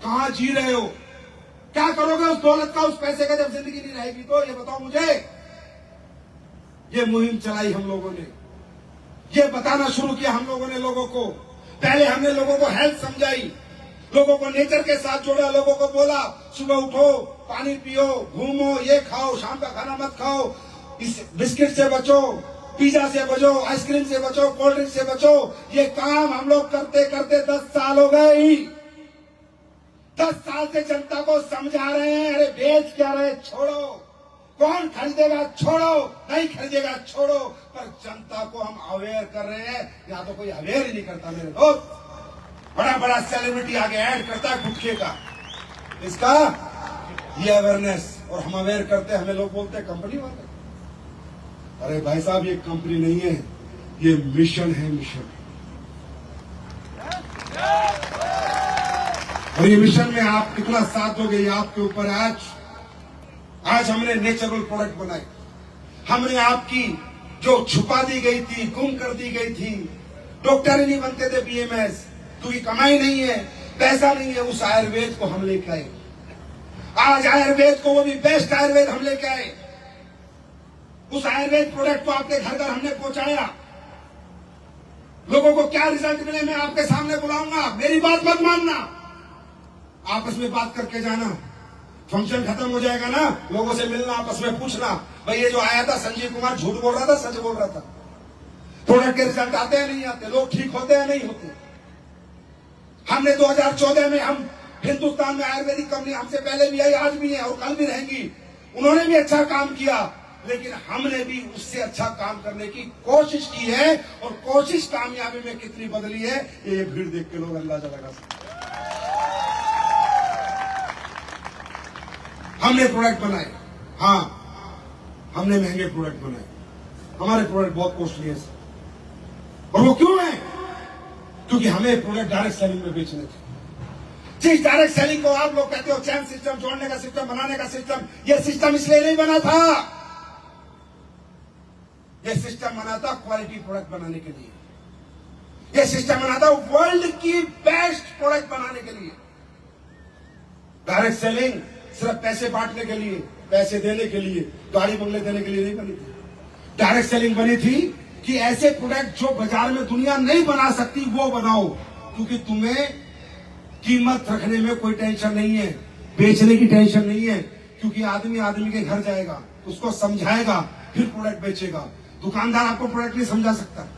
कहां जी रहे हो, क्या करोगे उस दौलत का, उस पैसे का जब जिंदगी नहीं रहेगी तो? ये बताओ मुझे। ये मुहिम चलाई हम लोगों ने, ये बताना शुरू किया हम लोगों ने लोगों को। पहले हमने लोगों को हेल्थ समझाई, लोगों को नेचर के साथ जोड़ा, लोगों को बोला सुबह उठो, पानी पियो, घूमो, ये खाओ, शाम का खाना मत खाओ, इस बिस्किट से बचो, पिज्जा से बचो, आइसक्रीम से बचो, कोल्ड ड्रिंक से बचो। ये काम हम लोग करते करते 10 साल हो गए। 10 साल से जनता को समझा रहे हैं, अरे बेच क्या रहे, छोड़ो, कौन खरीदेगा छोड़ो, नहीं खरीदेगा छोड़ो। पर जनता को हम अवेयर कर रहे हैं, या तो कोई अवेयर ही नहीं करता मेरे दोस्त। बड़ा बड़ा सेलिब्रिटी आगे ऐड करता है गुटखे का, इसका ये अवेयरनेस, और हम अवेयर करते हैं, हमें लोग बोलते हैं कंपनी वाले। अरे भाई साहब, ये कंपनी नहीं है, ये मिशन है, मिशन। और ये मिशन में आप कितना साथ दोगे ये आपके ऊपर है। आज हमने नेचुरल प्रोडक्ट बनाए, हमने आपकी जो छुपा दी गई थी, गुम कर दी गई थी, डॉक्टर ही नहीं बनते थे बीएमएस, क्योंकि कमाई नहीं है, पैसा नहीं है, उस आयुर्वेद को हम लेके आए। आज आयुर्वेद को, वो भी बेस्ट आयुर्वेद हम लेके आए। उस आयुर्वेद प्रोडक्ट को आपके घर घर हमने पहुंचाया। लोगों को क्या रिजल्ट मिले मैं आपके सामने बुलाऊंगा, मेरी बात मत मानना, आपस में बात करके जाना। फंक्शन खत्म हो जाएगा ना, लोगों से मिलना, आपस में पूछना, भाई ये जो आया था संजीव कुमार झूठ बोल रहा था, सच बोल रहा था। प्रोडक्ट के रिजल्ट आते हैं नहीं आते, लोग ठीक होते हैं नहीं होते। हमने 2014 में, हम हिंदुस्तान में आयुर्वेदिक कंपनी हमसे पहले भी आई, आज भी है और कल भी रहेंगी, उन्होंने भी अच्छा काम किया, लेकिन हमने भी उससे अच्छा काम करने की कोशिश की है। और कोशिश कामयाबी में कितनी बदली है, ये भीड़ देख के लोग अंदाजा लगा सकते। हमने प्रोडक्ट बनाए, हाँ हमने महंगे प्रोडक्ट बनाए, हमारे प्रोडक्ट बहुत कॉस्टली है सर। और वो क्यों है? क्योंकि हमें प्रोडक्ट डायरेक्ट सेलिंग में बेचने थे। जिस डायरेक्ट सेलिंग को आप लोग कहते हो चैन सिस्टम, जोड़ने का सिस्टम, बनाने का सिस्टम, ये सिस्टम इसलिए नहीं बना था। ये सिस्टम बना था क्वालिटी प्रोडक्ट बनाने के लिए, ये सिस्टम बना था वर्ल्ड की बेस्ट प्रोडक्ट बनाने के लिए। डायरेक्ट सेलिंग सिर्फ पैसे बांटने के लिए, पैसे देने के लिए, गाड़ी बंगले देने के लिए नहीं बनी थी। डायरेक्ट सेलिंग बनी थी कि ऐसे प्रोडक्ट जो बाजार में दुनिया नहीं बना सकती वो बनाओ, क्योंकि तुम्हें कीमत रखने में कोई टेंशन नहीं है, बेचने की टेंशन नहीं है, क्योंकि आदमी आदमी के घर जाएगा, उसको समझाएगा, फिर प्रोडक्ट बेचेगा। दुकानदार आपको प्रोडक्ट नहीं समझा सकता,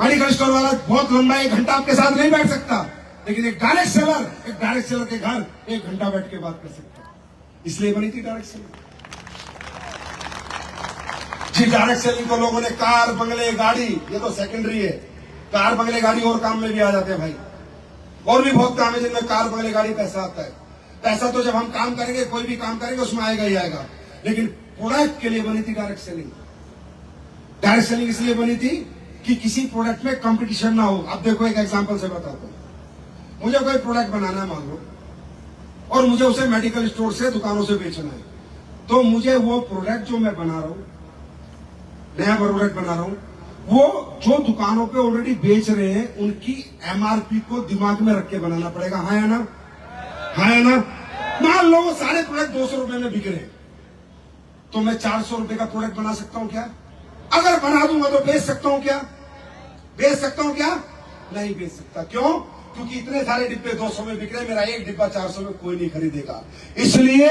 मेडिकल स्टोर वाला बहुत लंबा 1 घंटा आपके साथ नहीं बैठ सकता, लेकिन एक डायरेक्ट सेलर के घर 1 घंटा बैठ के बात कर सकता है। इसलिए बनी थी डायरेक्ट सेलिंग। जी डायरेक्ट सेलिंग को लोगों ने कार बंगले गाड़ी, ये तो सेकेंडरी है, कार बंगले गाड़ी और काम में भी आ जाते हैं भाई, और भी बहुत काम है जिनमें कार बंगले गाड़ी पैसा आता है। पैसा तो जब हम काम करेंगे, कोई भी काम करेंगे उसमें आएगा ही आएगा, लेकिन प्रोडक्ट के लिए बनी थी डायरेक्ट सेलिंग। डायरेक्ट सेलिंग इसलिए बनी थी कि किसी प्रोडक्ट में कंपटीशन ना हो। अब देखो एक एग्जांपल से बताता हूं, मुझे कोई प्रोडक्ट बनाना है मान लो, और मुझे उसे मेडिकल स्टोर से, दुकानों से बेचना है, तो मुझे वो प्रोडक्ट जो मैं बना रहा हूं, नया प्रोडक्ट बना रहा हूं, वो जो दुकानों पे ऑलरेडी बेच रहे हैं उनकी एमआरपी को दिमाग में रख के बनाना पड़ेगा। हाँ या ना? हाँ या ना? मान लो वो सारे प्रोडक्ट 200 रुपए में बिक रहे हैं, तो मैं 400 रुपए का प्रोडक्ट बना सकता हूं क्या? अगर बना दूंगा तो बेच सकता हूं क्या? बेच सकता हूं क्या? नहीं बेच सकता। क्यों? क्योंकि इतने सारे डिब्बे 200 में बिक रहे, मेरा एक डिब्बा 400 में कोई नहीं खरीदेगा। इसलिए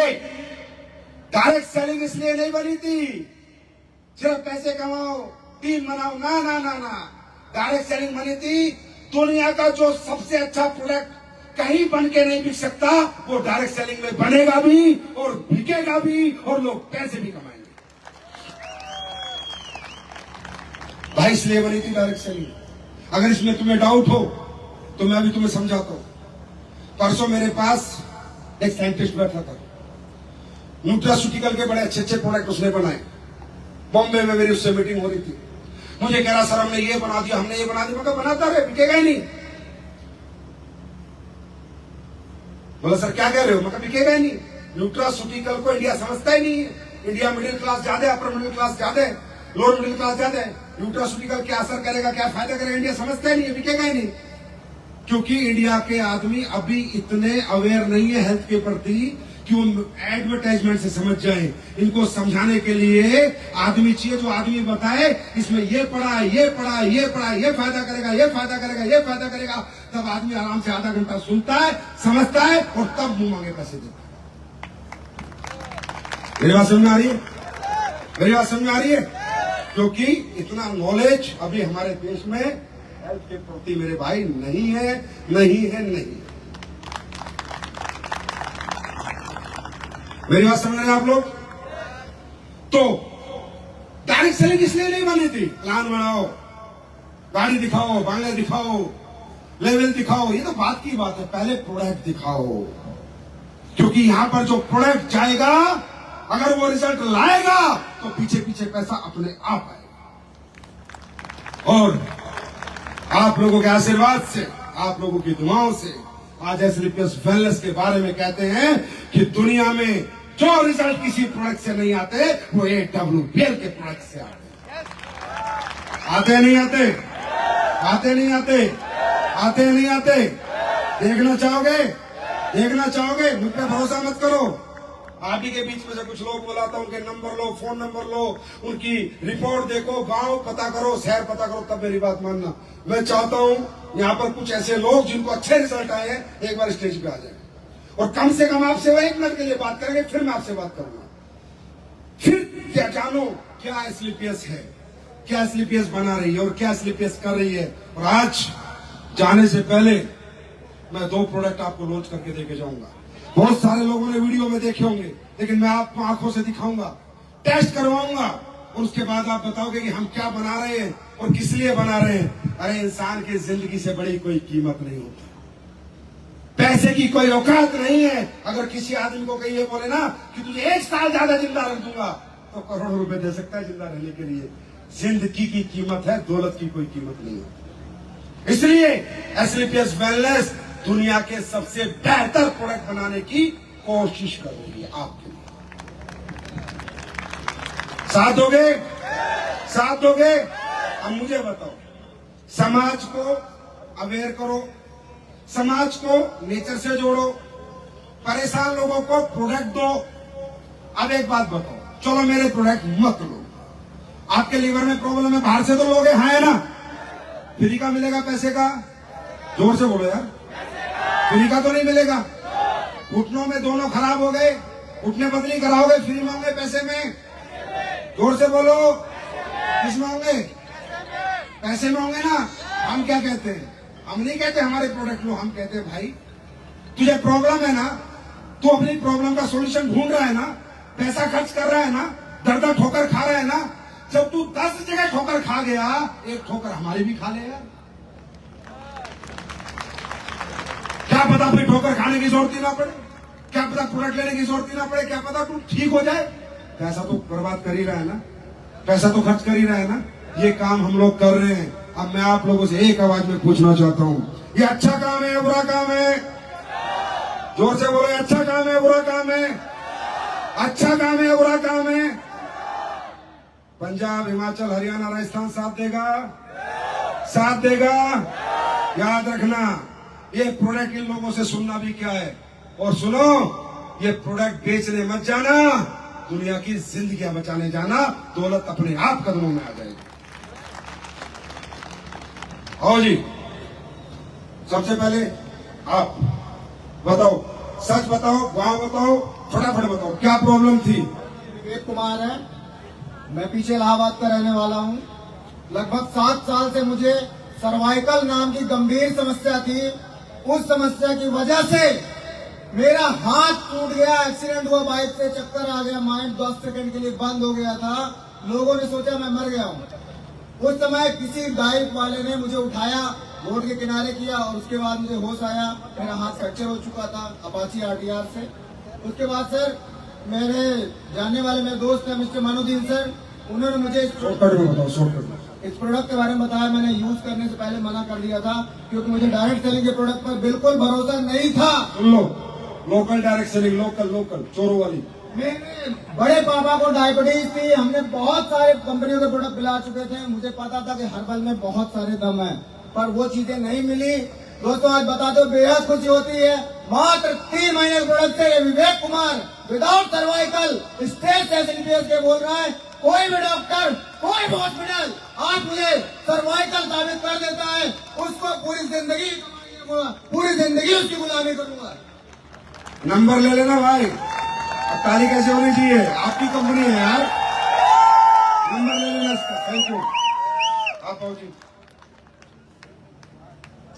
डायरेक्ट सेलिंग इसलिए नहीं बनी थी सिर्फ पैसे कमाओ, टीम बनाओ, ना ना ना ना। डायरेक्ट सेलिंग बनी थी दुनिया का जो सबसे अच्छा प्रोडक्ट कहीं बन के नहीं बिक सकता, वो डायरेक्ट सेलिंग में बनेगा भी और बिकेगा भी और लोग पैसे भी कमाएंगे। भाई इसलिए बनी थी डायरेक्ट सेलिंग। अगर इसमें तुम्हें डाउट हो तो मैं अभी तुम्हें समझाता हूं। परसों मेरे पास एक साइंटिस्ट बैठा था, न्यूट्रास्यूटिकल के बड़े अच्छे अच्छे प्रोडक्ट उसने बनाए। बॉम्बे में मेरी उससे मीटिंग हो रही थी। मुझे कह रहा सर हमने ये बना दिया, हमने ये बना दिया। मैं कहा बनाता रहे, बिकेगा ही नहीं। बोला सर क्या कह रहे हो? मैं कहा बिकेगा ही नहीं। न्यूट्रास्यूटिकल को इंडिया समझता ही नहीं है। इंडिया मिडिल क्लास ज्यादा है, अपर मिडिल क्लास ज्यादा है, लोअर मिडिल क्लास ज्यादा है। न्यूट्रास्यूटिकल क्या असर करेगा, क्या फायदा करेगा, इंडिया समझता ही नहीं है, बिकेगा ही नहीं। क्योंकि इंडिया के आदमी अभी इतने अवेयर नहीं है हेल्थ के प्रति कि वो एडवर्टाइजमेंट से समझ जाए। इनको समझाने के लिए आदमी चाहिए जो आदमी बताए इसमें ये पड़ा है, ये पड़ा है, ये पड़ा है, ये फायदा करेगा, ये फायदा करेगा, ये फायदा करेगा। तब आदमी आराम से आधा घंटा सुनता है, समझता है और तब मुंह मांगे पैसे देता है। मेरी बात समझ में आ रही है? मेरी बात समझ में आ रही है? क्योंकि इतना नॉलेज अभी हमारे देश में हेल्थ के प्रति मेरे भाई नहीं है, नहीं है, नहीं। मेरी बात समझ रहे हैं आप लोग? तो डायरेक्ट सेलिंग इसलिए नहीं बनी थी। प्लान बनाओ, गाड़ी दिखाओ, बंगले दिखाओ, लेवल दिखाओ, ये तो बात की बात है। पहले प्रोडक्ट दिखाओ, क्योंकि यहां पर जो प्रोडक्ट जाएगा अगर वो रिजल्ट लाएगा तो पीछे पीछे पैसा अपने आप आएगा। और आप लोगों के आशीर्वाद से, आप लोगों की दुआओं से आज एसलीपीएस वेलनेस के बारे में कहते हैं कि दुनिया में जो रिजल्ट किसी प्रोडक्ट से नहीं आते वो AWPL के प्रोडक्ट से आते नहीं आते, आते नहीं आते, आते नहीं आते। देखना चाहोगे, देखना चाहोगे? मुझ पर भरोसा मत करो। आप ही के बीच में से कुछ लोग बुलाता, उनके नंबर लो, फोन नंबर लो, उनकी रिपोर्ट देखो, गांव पता करो, शहर पता करो, तब मेरी बात मानना। मैं चाहता हूं यहाँ पर कुछ ऐसे लोग जिनको अच्छे रिजल्ट आए हैं एक बार स्टेज पे आ जाए और कम से कम आपसे वो 1 मिनट के लिए बात करेंगे, फिर मैं आपसे बात करूंगा। फिर क्या जानो क्या एसलीपीएस है, क्या एसलीपीएस बना रही है और क्या एसलीपीएस कर रही है। और आज जाने से पहले मैं 2 प्रोडक्ट आपको लॉन्च करके देके जाऊंगा। बहुत सारे लोगों ने वीडियो में देखे होंगे, लेकिन मैं आपको आंखों से दिखाऊंगा, टेस्ट करवाऊंगा और उसके बाद आप बताओगे कि हम क्या बना रहे हैं और किस लिए बना रहे हैं। अरे इंसान की जिंदगी से बड़ी कोई कीमत नहीं होती, पैसे की कोई औकात नहीं है। अगर किसी आदमी को कहीं ये बोले ना कि तुझे 1 साल ज्यादा जिंदा रख दूंगा तो करोड़ों रुपए दे सकता है जिंदा रहने के लिए। जिंदगी की कीमत है, दौलत की कोई कीमत नहीं होती। इसलिए एसलीपीएस वेलनेस दुनिया के सबसे बेहतर प्रोडक्ट बनाने की कोशिश कर रही है आपके लिए। साथ दोगे? साथ दोगे? अब मुझे बताओ, समाज को अवेयर करो, समाज को नेचर से जोड़ो, परेशान लोगों को प्रोडक्ट दो। अब एक बात बताओ, चलो मेरे प्रोडक्ट मत लो, आपके लीवर में प्रॉब्लम है, बाहर से तो लोगे, है ना? फ्री का मिलेगा पैसे का? जोर से बोलो यार, फ्री का तो नहीं मिलेगा। घुटनों में दोनों खराब हो गए, घुटने बदली कराओगे, फ्री मांगे पैसे में? जोर से बोलो, किस में होंगे? पैसे में होंगे ना। हम क्या कहते हैं? हम नहीं कहते हमारे प्रोडक्ट लो, हम कहते हैं भाई तुझे प्रॉब्लम है ना, तू अपनी प्रॉब्लम का सॉल्यूशन ढूंढ रहा है ना, पैसा खर्च कर रहा है ना, दर दर ठोकर खा रहा है ना। जब तू 10 जगह ठोकर खा गया, एक ठोकर हमारी भी खा ले यार। क्या पता फिर ठोकर खाने की जरूरत ही ना पड़े, क्या पता प्रोडक्ट लेने की जरूरत ही ना पड़े, क्या पता तू ठीक हो जाए। पैसा तो बर्बाद कर ही रहा है ना, पैसा तो खर्च कर ही रहा है ना। ये काम हम लोग कर रहे हैं। अब मैं आप लोगों से एक आवाज में पूछना चाहता हूं, ये अच्छा काम है या बुरा काम है? जोर से बोलो, अच्छा काम है या बुरा काम है? अच्छा काम है या बुरा काम है? पंजाब, हिमाचल, हरियाणा, राजस्थान साथ देगा? साथ देगा? याद रखना, ये प्रोडक्ट इन लोगों से सुनना भी क्या है। और सुनो, ये प्रोडक्ट बेचने मत जाना, दुनिया की जिंदगियां बचाने जाना, दौलत अपने आप कदमों में आ जाएगी। आओ जी, सबसे पहले आप बताओ, सच बताओ, गांव बताओ, फटाफट बताओ, क्या प्रॉब्लम थी? विवेक कुमार है, मैं पीछे इलाहाबाद का रहने वाला हूँ। लगभग 7 साल से मुझे सर्वाइकल नाम की गंभीर समस्या थी। उस समस्या की वजह से मेरा हाथ टूट गया, एक्सीडेंट हुआ, बाइक से चक्कर आ गया, माइंड 10 सेकंड के लिए बंद हो गया था। लोगों ने सोचा मैं मर गया हूँ। उस समय किसी बाइक वाले ने मुझे उठाया, रोड के किनारे किया और उसके बाद मुझे होश आया। मेरा हाथ फ्रैक्चर हो चुका था अपाची आरटीआर से। उसके बाद सर मेरे जानने वाले मेरे दोस्त हैं मिस्टर मानुद्दीन सर, उन्होंने मुझे इस प्रोडक्ट के बारे में बताया। मैंने यूज करने से पहले मना कर दिया था क्योंकि मुझे डायरेक्ट सेलिंग के प्रोडक्ट पर बिल्कुल भरोसा नहीं था। लोकल डायरेक्ट सेलिंग, लोकल चोरों वाली। मेरे बड़े पापा को डायबिटीज थी, हमने बहुत सारे कंपनियों के प्रोडक्ट पिला चुके थे। मुझे पता था कि हर्बल में बहुत सारे दम है, पर वो चीजें नहीं मिली। दोस्तों आज बता दो बेहद खुशी होती है। मात्र 3 महीने के प्रोडक्ट से Vivek Kumar without cervical stage facilities के बोल रहा है। कोई भी डॉक्टर, कोई भी हॉस्पिटल आज मुझे सर्वाइकल साबित कर देता है, उसको पूरी जिंदगी उसकी गुलामी करूंगा। नंबर ले लेना भाई, अब ताली कैसे होनी चाहिए, आपकी कंपनी है यार। नंबर ले लेना इसका। Thank you. आप आओ जी,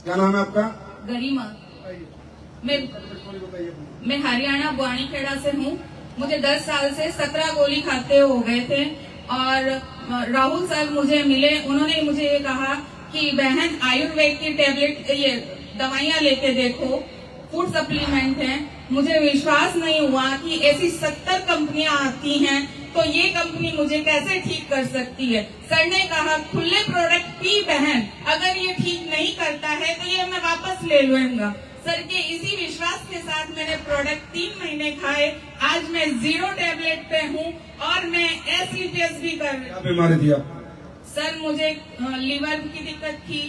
क्या नाम है आपका? गरिमा। मैं हरियाणा बुआनीखेड़ा से हूँ। मुझे 10 साल से 17 गोली खाते हो गए थे और राहुल सर मुझे मिले। उन्होंने मुझे ये कहा कि बहन आयुर्वेद की टैबलेट, ये दवाइयाँ लेके देखो, फूड सप्लीमेंट है। मुझे विश्वास नहीं हुआ कि ऐसी 70 कंपनियां आती हैं तो ये कंपनी मुझे कैसे ठीक कर सकती है। सर ने कहा खुले प्रोडक्ट पी बहन, अगर ये ठीक नहीं करता है तो ये मैं वापस ले लूंगा। सर के इसी विश्वास के साथ मैंने प्रोडक्ट 3 महीने खाए। आज मैं 0 टैबलेट पे हूँ और मैं एसिडिटी भी कर रही हूँ। बीमारी दिया सर मुझे लीवर की दिक्कत थी,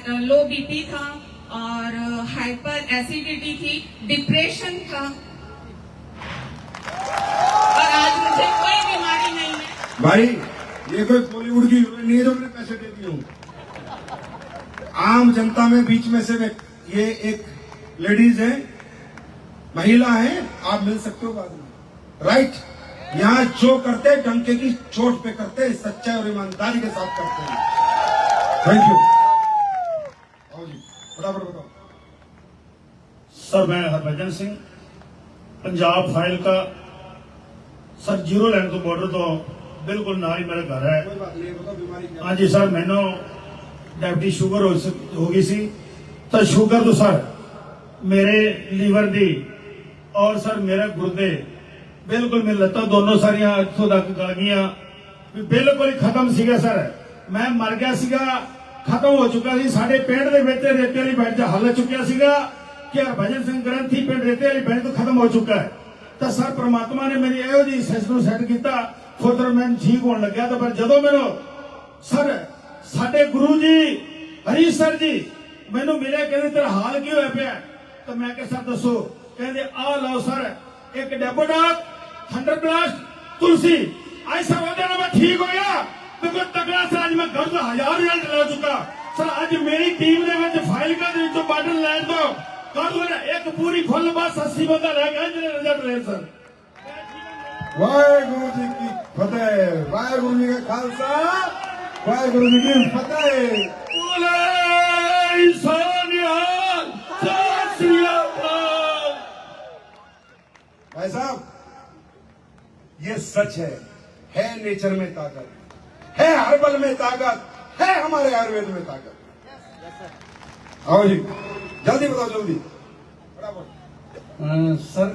लो बीपी था और हाइपर एसिडिटी थी, डिप्रेशन था और आज मुझे कोई बीमारी नहीं है। भाई ये कोई बॉलीवुड की हीरोइन नहीं है जो मैंने पैसे दे दिए हूँ। आम जनता में बीच में से ये एक लेडीज है, महिला है, आप मिल सकते हो बाद में, राइट। यहाँ जो करते हैं डंके की चोट पे करते हैं, सच्चाई और ईमानदारी के साथ करते हैं। Thank you. आओ जी, फटाफट बताओ। सर मैं हरभजन सिंह, पंजाब फाइल का सर, 0 लाइन तो बॉर्डर तो बिल्कुल नाल ही मेरा घर है। कोई बात नहीं, बताओ बीमारी क्या है? हाँ जी सर, मैंने डायबिटीज शुगर हो गई सी, तो शुगर तो सर मेरे लीवर दी और सर मेरे गुर्दे बिल्कुल मेरी लत्तां दोनों सारियां इत्थों तक गल गईयां, बिल्कुल ही खत्म सीगा सर। मैं मर गया सीगा, खत्म हो चुका सी। साडे पिंड दे विच रेते वाली बेंच हल चुकिया सीगा कि हरभजन सिंह ग्रंथी पिंड रेते वाली बेंच तो खत्म हो चुका है। तो सर परमात्मा ने मेरी इहो जी सिस्टम सैट किया, फिर मैं ठीक होने लग्या। तो पर जदों मैनू सर साडे गुरु जी हरी सर जी मैनू मिले, कहते तेरा हाल की होया पिया, तो मैं कहा सर दसो, कहते आ लो सर एक डेबोडॉक, थंडर ब्लास्ट, तुलसी। ऐसा वजह मैं ठीक हो गया, बिल्कुल तगड़ा सर। आज मैं घर 1000 रिजल्ट ला चुका सर। आज मेरी टीम ने फाइल का जो बाटल लैन दो कर एक पूरी फुल बस 80 बंदा रह गया जिन्हें रिजल्ट रहे सर। वाहेगुरु जी की फतेह, वाहेगुरु जी का खालसा, वाहेगुरु जी की फतेह। भाई साहब ये सच है नेचर में ताकत, है हर्बल में ताकत, है हमारे आयुर्वेद में ताकत। आओ जी, जल्दी बताओ, जल्दी फटाफट। सर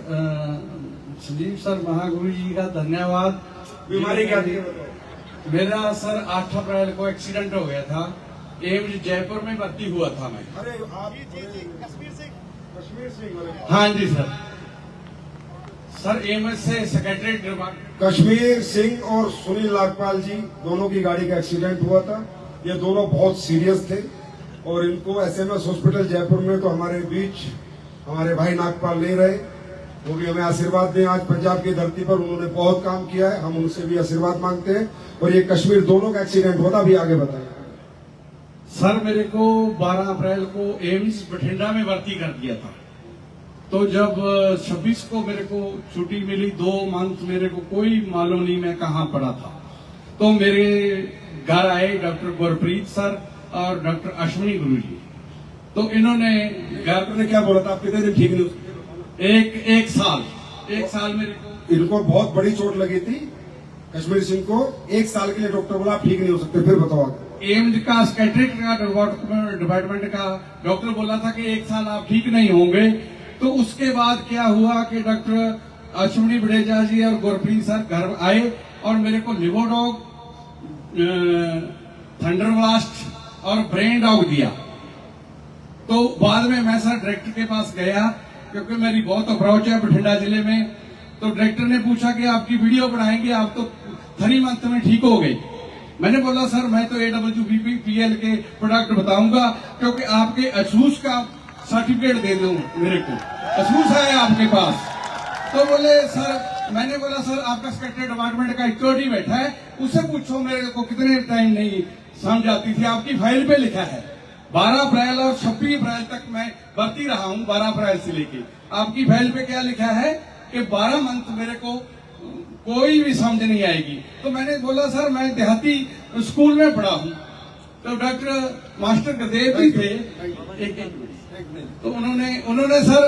संदीप सर महागुरु जी का धन्यवाद। बीमारी क्या थी बताओ? मेरा सर 8 अप्रैल को एक्सीडेंट हो गया था, एम्स जयपुर में भर्ती हुआ था मैं। अरे आप कश्मीर सिंह? हाँ जी सर। सर एम्स से सेक्रेटरी कश्मीर सिंह और सुनील नागपाल जी दोनों की गाड़ी का एक्सीडेंट हुआ था। ये दोनों बहुत सीरियस थे और इनको एसएमएस हॉस्पिटल जयपुर में तो हमारे बीच हमारे भाई नागपाल नहीं रहे, वो भी हमें आशीर्वाद दें। आज पंजाब की धरती पर उन्होंने बहुत काम किया है, हम उनसे भी आशीर्वाद मांगते हैं। और ये कश्मीर दोनों का एक्सीडेंट हुआ था, भी आगे बताएं। सर मेरे को 12 अप्रैल को एम्स बठिंडा में भर्ती कर दिया था। तो जब 26 को मेरे को छुट्टी मिली, 2 मंथ मेरे को कोई मालूम नहीं मैं कहाँ पड़ा था। तो मेरे घर आए डॉक्टर गुरप्रीत सर और डॉक्टर अश्विनी गुरु जी। तो इन्होंने डॉक्टर ने क्या बोला था, आप कितने दिन ठीक नहीं हो? एक साल मेरे को, इनको बहुत बड़ी चोट लगी थी कश्मीर सिंह को, 1 साल के लिए डॉक्टर बोला आप ठीक नहीं हो सकते। फिर बताओ आगे। एम्स का स्कैट्रिक का डिपार्टमेंट का डॉक्टर बोला था कि 1 साल आप ठीक नहीं होंगे। तो उसके बाद क्या हुआ कि डॉक्टर अश्विनी बड़ेजा जी और गुरप्रीत सर घर आए और मेरे को लिवोडॉग, थंडर ब्लास्ट और ब्रेन डॉग दिया। तो बाद में मैं सर डायरेक्टर के पास गया, क्योंकि मेरी बहुत अप्रोच है बठिंडा जिले में। तो डायरेक्टर ने पूछा कि आपकी वीडियो बनाएंगे, आप तो 3 मंथ में ठीक हो गए। मैंने बोला सर मैं तो AWBPL के प्रोडक्ट बताऊंगा, क्योंकि आपके असूस का सर्टिफिकेट दे दो मेरे को, असूस है आपके पास। तो बोले सर, मैंने बोला सर आपका सेक्रेटरी डिपार्टमेंट का सिक्योरिटी बैठा है, उससे पूछो मेरे को कितने टाइम नहीं समझ आती थी। आपकी फाइल पे लिखा है 12 अप्रैल और 26 अप्रैल तक मैं भर्ती रहा हूँ, 12 अप्रैल से लेके। आपकी फाइल पे क्या लिखा है कि 12 मंथ मेरे को कोई भी समझ नहीं आएगी। तो मैंने बोला सर मैं देहाती स्कूल में पढ़ा हूँ। तो डॉक्टर मास्टर गदेव भी थे, तो उन्होंने सर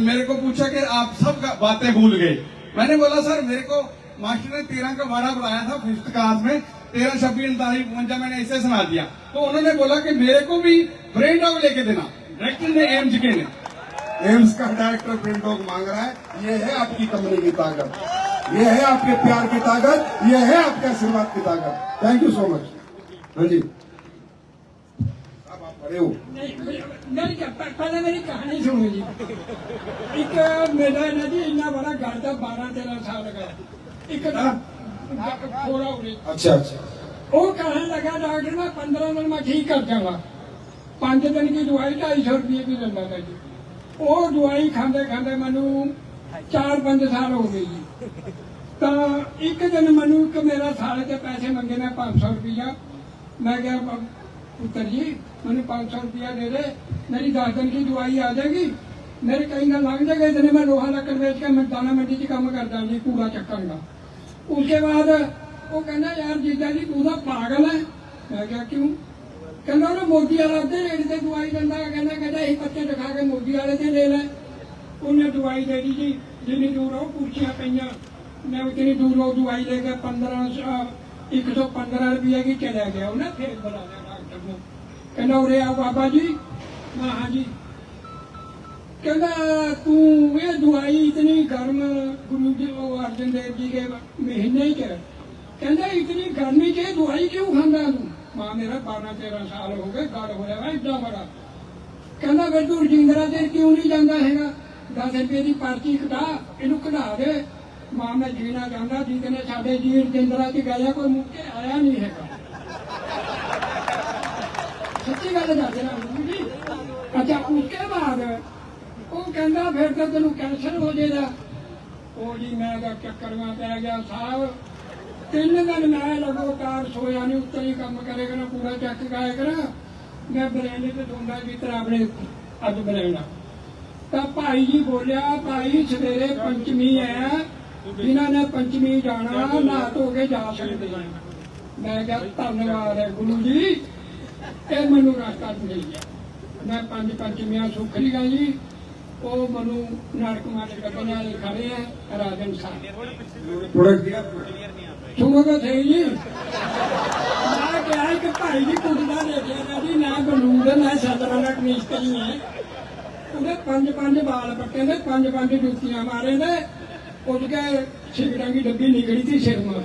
मेरे को पूछा कि आप सब बातें भूल गए। मैंने बोला सर मेरे को मास्टर ने 13 का 12 बुलाया था 5th क्लास में, 13, 26, 39, 52 मैंने ऐसे सुना दिया। तो उन्होंने बोला कि मेरे को भी ब्रेन डॉग लेके देना। डायरेक्टर ने एम्स के ने, एम्स का डायरेक्टर ब्रेन डॉग मांग रहा है। ये है आपकी कंपनी की ताकत, ये है आपके प्यार की ताकत, ये है आपके आशीर्वाद की ताकत। Thank you so much. हाँ जी, अब आप बड़े हो। पहले मेरी कहानी सुनो जी। एक मेरा ना जी इन्ना बड़ा घर था, 12-13 साल का, एक थोड़ा उड़े। अच्छा, वो कहने लगा डॉक्टर मैं 15 दिन में ठीक कर जाऊंगा। 5 दिन की दवाई 250 रुपये की लेना था जी। वो दवाई खाते खाते मैनू 4-5 साल हो गए जी। तो एक दिन मैनू मेरा साले के पैसे मंगे ने 500 रुपया। मैं क्या पुत्र जी मैंने 500 रुपया दे दे, मेरी 10 दिन की दवाई आ जाएगी, मेरे कहीं ना लग जाएगा। इतने मैं लोहा लक्कड़ बेच के मैं दाना मंडी च काम करता जी, कूड़ा चक्कन का। उसके बाद वो कहना यार जीजा जी तू तो पागल है। मैं क्या क्यों? कहना ना मोदी वाला अद्धे रेट से दवाई देता, कहना यही पत्ते दिखा के मोदी वाले से ले लें। उन्हें दवाई दे दी जी, जितनी दूर हो कुर्सियां पईयां, मैं उतनी दूर हो दवाई लेके 115 रुपये की चला गया। उन्हें फिर बुला लिया डॉक्टर को, कहना उरे आओ बाबा जी। मैं हाँ जी। कहना तू ये दवाई इतनी गर्म गुरु जी अर्जन देव जी के महीने के, कहना इतनी गर्मी के दवाई क्यों खांदा तू? मां मेरा 12-13 साल हो गए, गड़ होया इतना बड़ा। कहना फिर तू रजिंदरा देर क्यों नहीं जाता है? 10 रुपये की पर्ची कटा, इनू कढ़ा दे। मां मैं जीना चाहता, जितने साढ़े जी रजिंदरा च गया कोई मुक्के आया नहीं है। सच्ची गल दस रहा जी। अच्छा उसके बाद वो कहना फिर तो तेन कैंसर हो जाएगा। वो जी मैं चक्कर में पै गया साहब। 3 दिन मैं लगातार सोया नहीं, उत्तर ही काम करेगा ना, पूरा चेक कराया करा। मैं बरेले से सुनता भी तरह अपने अज बरेला। तो भाई जी बोलिया भाई सवेरे पंचमी है, जिन्होंने पंचमी जाना नहा धो के जा सकते हैं। मैं क्या धन्यवाद है गुरु जी, ये मनु रास्ता मिल गया। मैं 5 पंचमियां सुख लिया जी। वो मनु नरकुमार कपड़े वाले खड़े हैं राजन साहब। प्रोडक्ट दिया सुनो तो सही जी। मैं क्या कि भाई जी कुड़ता देखिएगा जी, ना बलूद है ना सदरा ना मिस्त्री है। उन्हें 5-5 बाल पट्टे ने, 5-5 जुतियां मारे ने। उसके सिगरेट की डब्बी निकली थी सिर में।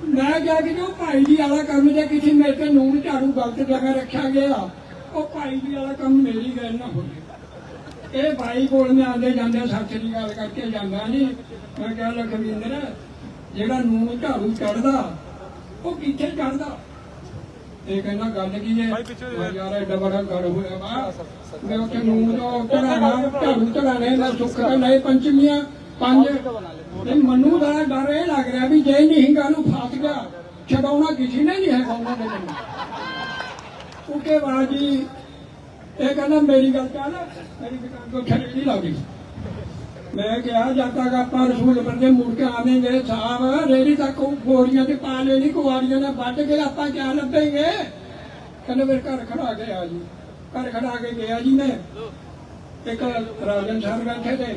मैं क्या कि जो भाई जी वाला काम जो किसी मेरे से नून झाड़ू गलत जगह रखा गया, वो भाई जी वाला काम मेरी गल ना हो। ये भाई को मैं आते जाते सच की गल करके जाना जी। मैं क्या लखविंदर जेड़ा नून झाड़ू चढ़दा वो किथे चढ़दा? ये कहना गल की है यार एडा बड़ा गड़ होया वा। मैं उसे नून तो चढ़ाना झाड़ू चढ़ाने मैं सुख नहीं पंचमियां 5 मनु का डर ये लग रहा भी जे नहीं गानू फस गया छड़ाना किसी ने नहीं है। उसके बाद जी ये कहना मेरी गल चल, मेरी दुकान को छड़ी नहीं लगी। मैं क्या जाता का आप रसूल बंदे मुड़ के आवेंगे साहब, रेड़ी तक गोरियां से पा लेनी, कुआरियां ने बच के आप क्या लभेंगे? कहने मेरे घर खड़ा के आ जी, घर खड़ा के गया जी। मैं एक राजन साहब बैठे थे,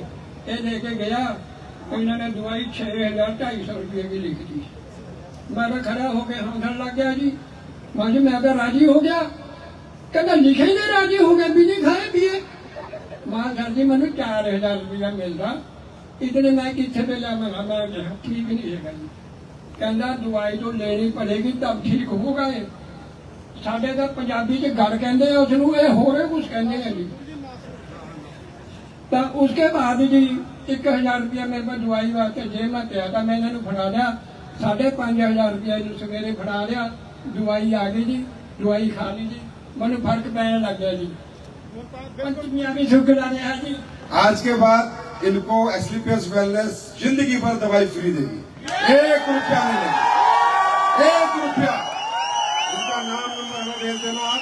ये लेके गया, इन्होंने दवाई 6,250 रुपये की लिख दी। मैं खड़ा होके हंसने लग गया जी। मैं मैं अगर राजी हो गया, कहना लिखे ही नहीं राजी हो गए, बिजी खाए पिए। मां सर जी मैंने 4,000 रुपया मिलता, इतने मैं कितने पे लिया? मैं ठीक नहीं है जी। कहना दवाई तो लेनी पड़ेगी तब ठीक होगा। साढ़े तो पंजाबी च गल कहते हैं उसनू, ये हो रहे कुछ कहते हैं जी। तो उसके बाद जी 1,000 रुपया मेरे पास दवाई वास्ते जेब में पिया था। मैं इन्होंने फड़ा लिया, 5,500 रुपया सवेरे फड़ा लिया, दवाई आ गई जी, दवाई खा ली जी, मैंने फर्क पैने लग गया जी। पंचमियां भी शुक्राने हैं जी। आज के बाद इनको एस्लीपियस वेलनेस जिंदगी भर दवाई फ्री देगी, 1 रुपया नहीं लेगी, 1 रुपया। इनका नाम नंबर हमें भेज देना आप।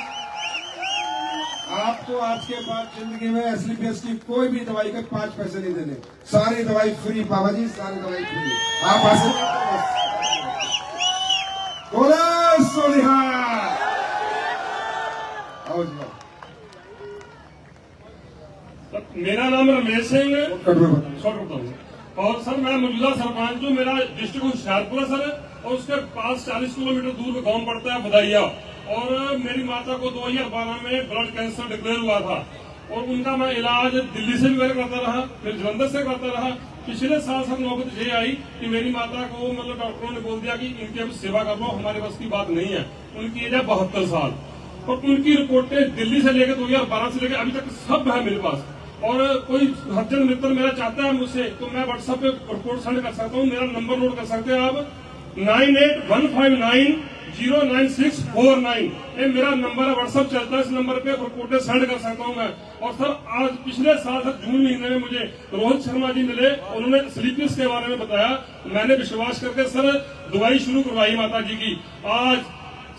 आपको आज के बाद जिंदगी में एस्लीपियस की कोई भी दवाई के 5 पैसे नहीं देने, सारी दवाई फ्री। बाबा जी सारी दवाई फ्री, आप हासिल बोलो सोनिहा। आओ जी आओ। मेरा नाम रमेश सिंह है कटवा और सर मैं मौजूदा सरपंच हूँ। मेरा डिस्ट्रिक्ट होशियारपुर है सर, और उसके पास 40 किलोमीटर दूर गांव पड़ता है बदाइया। और मेरी माता को 2012 में ब्लड कैंसर डिक्लेयर हुआ था, और उनका मैं इलाज दिल्ली से भी करता रहा, फिर जलंधर से करता रहा। पिछले साल सर नौबत ये आई कि मेरी माता को मतलब डॉक्टरों ने बोल दिया कि इनकी अब सेवा कर लो, हमारे बस की बात नहीं है। उनकी एज है 72 साल, और उनकी रिपोर्टें दिल्ली से लेकर 2012 से लेकर अभी तक सब है मेरे पास। और कोई हरजन मित्र मेरा चाहता है मुझसे, तो मैं व्हाट्सएप पे रिपोर्ट सेंड कर सकता हूँ। मेरा नंबर नोट कर सकते हैं आप, 9815909649। ये मेरा नंबर है, व्हाट्सएप चलता है, इस नंबर पे रिपोर्टें सेंड कर सकता हूँ मैं। और सर आज पिछले साल सर जून महीने में मुझे रोहित शर्मा जी मिले, उन्होंने स्लीपियस के बारे में बताया। मैंने विश्वास करके सर दवाई शुरू करवाई माता जी की। आज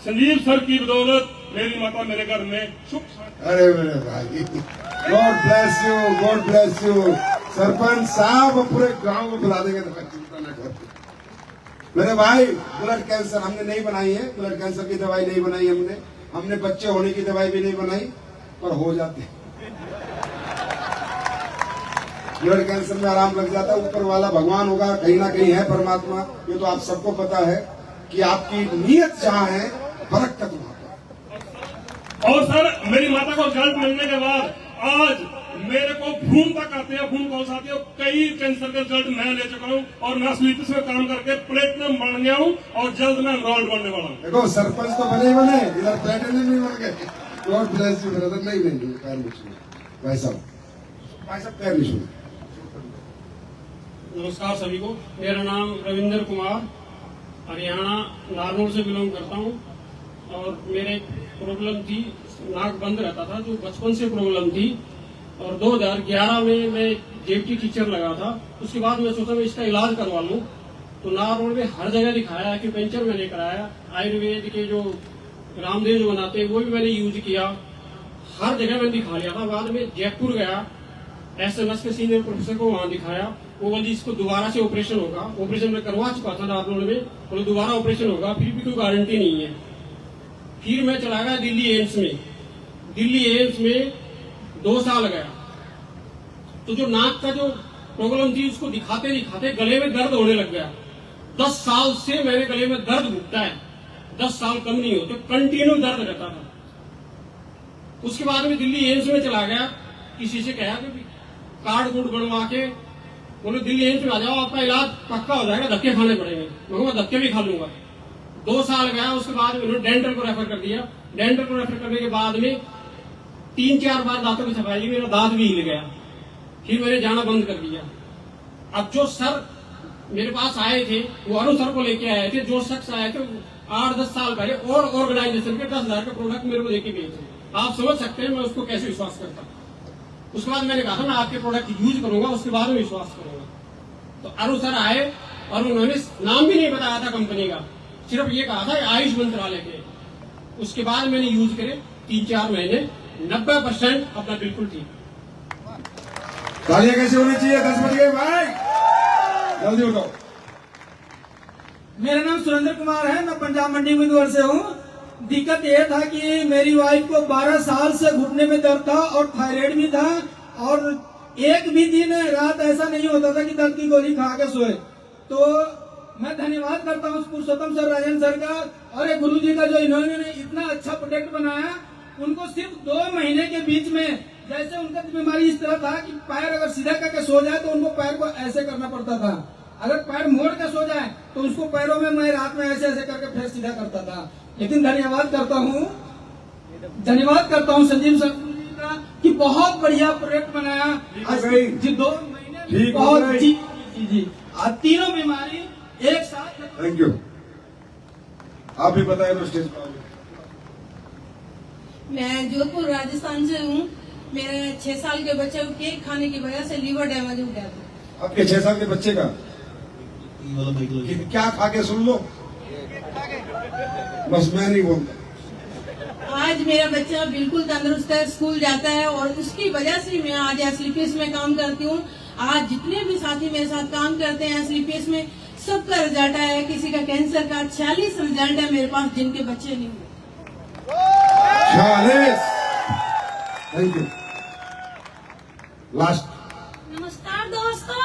संजीव सर की बदौलत मेरी माता मेरे घर में सुख। अरे मेरे भाई, God bless you, God bless you. Sarpanch साहब पूरे गांव में बुला देंगे, तो चिंता न कर। मेरे भाई ब्लड कैंसर हमने नहीं बनाई है, ब्लड कैंसर की दवाई नहीं बनाई हमने बच्चे होने की दवाई भी नहीं बनाई, पर हो जाते ब्लड कैंसर में आराम लग जाता है। ऊपर वाला भगवान होगा, कहीं ना कहीं है परमात्मा, ये तो आप सबको पता है कि आपकी नीयत जहाँ है बरकत वहां पर। और सर मेरी माता को रिजल्ट मिलने के बाद आज मेरे को भूम तक आते हैं, भूम कौन सा आती है, कई कैंसर के रिजल्ट मैं ले चुका हूँ, और मैं स्लीपिस में काम करके प्लेटिनम बन गया हूँ, और जल्द मैं एनरोल्ड बनने वाला हूँ। देखो सरपंच तो बने ही बने, इधर प्लेटिनम नहीं बन गए। God bless you brother. नहीं पैर नहीं छूए भाई साहब, पैर नहीं छूए। नमस्कार सभी को, मेरा नाम रविंदर कुमार, हरियाणा नारनौल से बिलोंग करता हूँ। और मेरे प्रॉब्लम थी, नाक बंद रहता था, जो बचपन से प्रॉब्लम थी। और 2011 में मैं जेटी टीचर लगा था। उसके बाद मैं सोचा मैं इसका इलाज करवा लूँ, तो नारनौल में हर जगह दिखाया, एक्यूपेंचर मैंने कराया, आयुर्वेद के जो रामदेव जो बनाते हैं वो भी मैंने यूज किया, हर जगह मैंने दिखा लिया था। बाद में जयपुर गया, SMS के सीनियर प्रोफेसर को वहां दिखाया, वो बोली इसको दोबारा से ऑपरेशन होगा। ऑपरेशन में करवा चुका था नारनौल में, बोले दोबारा ऑपरेशन होगा, फिर भी कोई गारंटी नहीं है। फिर मैं चला गया दिल्ली एम्स में। दिल्ली एम्स में 2 साल गया, तो जो नाक का जो प्रॉब्लम थी उसको दिखाते दिखाते गले में दर्द होने लग गया। 10 साल से मेरे गले में दर्द घुटता है, 10 साल कम नहीं हो, तो कंटिन्यू दर्द रहता था। उसके बाद में दिल्ली एम्स में चला गया, किसी से कहा कि कार्ड वुड बनवा के, बोले दिल्ली एम्स में आ जाओ, आपका इलाज पक्का हो जाएगा, धक्के खाने पड़ेंगे। मैं धक्के भी खा लूंगा। 2 साल गया, उसके बाद उन्होंने डेंटल को रेफर कर दिया। डेंटल को रेफर करने के बाद में 3-4 बार दांतों की सफाई, मेरा दांत भी हिल गया, फिर मैंने जाना बंद कर दिया। अब जो सर मेरे पास आए थे, वो अरुण सर को लेके आए थे। जो शख्स आए थे 8-10 साल पहले और ऑर्गेनाइजेशन के 10,000 का प्रोडक्ट मेरे को लेके गए थे। आप समझ सकते हैं मैं उसको कैसे विश्वास करता। उसके बाद मैंने कहा था मैं आपके प्रोडक्ट यूज करूंगा, उसके बाद में विश्वास करूंगा। तो अरुण सर आए और उन्होंने नाम भी नहीं बताया था कंपनी का, सिर्फ ये कहा था आयुष मंत्रालय के। उसके बाद मैंने यूज करे 3-4 महीने, 90% अपना बिल्कुल ठीक। तालियां कैसे होनी चाहिए? 10 बज गए भाई, जल्दी उठाओ। मेरा नाम सुरेंद्र कुमार है, मैं पंजाब मंडी उम्मीदवार से हूँ। दिक्कत ये था कि मेरी वाइफ को 12 साल से घुटने में दर्द था और थायराइड भी था, और एक भी दिन रात ऐसा नहीं होता था कि दर्द की गोली खा के सोए। तो मैं धन्यवाद करता हूँ पुरुषोत्तम सर, राजन सर का और एक गुरु जी का, जो इन्होंने इतना अच्छा प्रोडक्ट बनाया। उनको सिर्फ 2 महीने के बीच में, जैसे उनका बीमारी इस तरह था कि पैर अगर सीधा करके सो जाए तो उनको पैर को ऐसे करना पड़ता था, अगर पैर मोड़ के सो जाए तो उसको पैरों में मैं रात में ऐसे ऐसे करके फिर सीधा करता था। लेकिन धन्यवाद करता हूँ संजीव सर का कि बहुत बढ़िया प्रोजेक्ट बनाया। आज जी 2 महीने में बहुत जी आज तीनों बीमारी एक साथ। Thank you. आप भी बताएं तो स्टेज पर। मैं जोधपुर राजस्थान से हूँ। मेरे 6 साल के बच्चे को केक खाने की वजह से लीवर डैमेज हो गया था। आपके 6 साल के बच्चे का क्या खा के सुन लो, बस मैं नहीं बोलता। आज मेरा बच्चा बिल्कुल तंदुरुस्त है, स्कूल जाता है, और उसकी वजह से मैं आज एसलीपीएस में काम करती हूँ। आज जितने भी साथी मेरे साथ काम करते हैं एसलीपीएस में, सबका रिजल्ट आया है। किसी का कैंसर का 46 रिजल्ट है मेरे पास, जिनके बच्चे नहीं हुए। 46। Thank you. लास्ट। नमस्कार दोस्तों,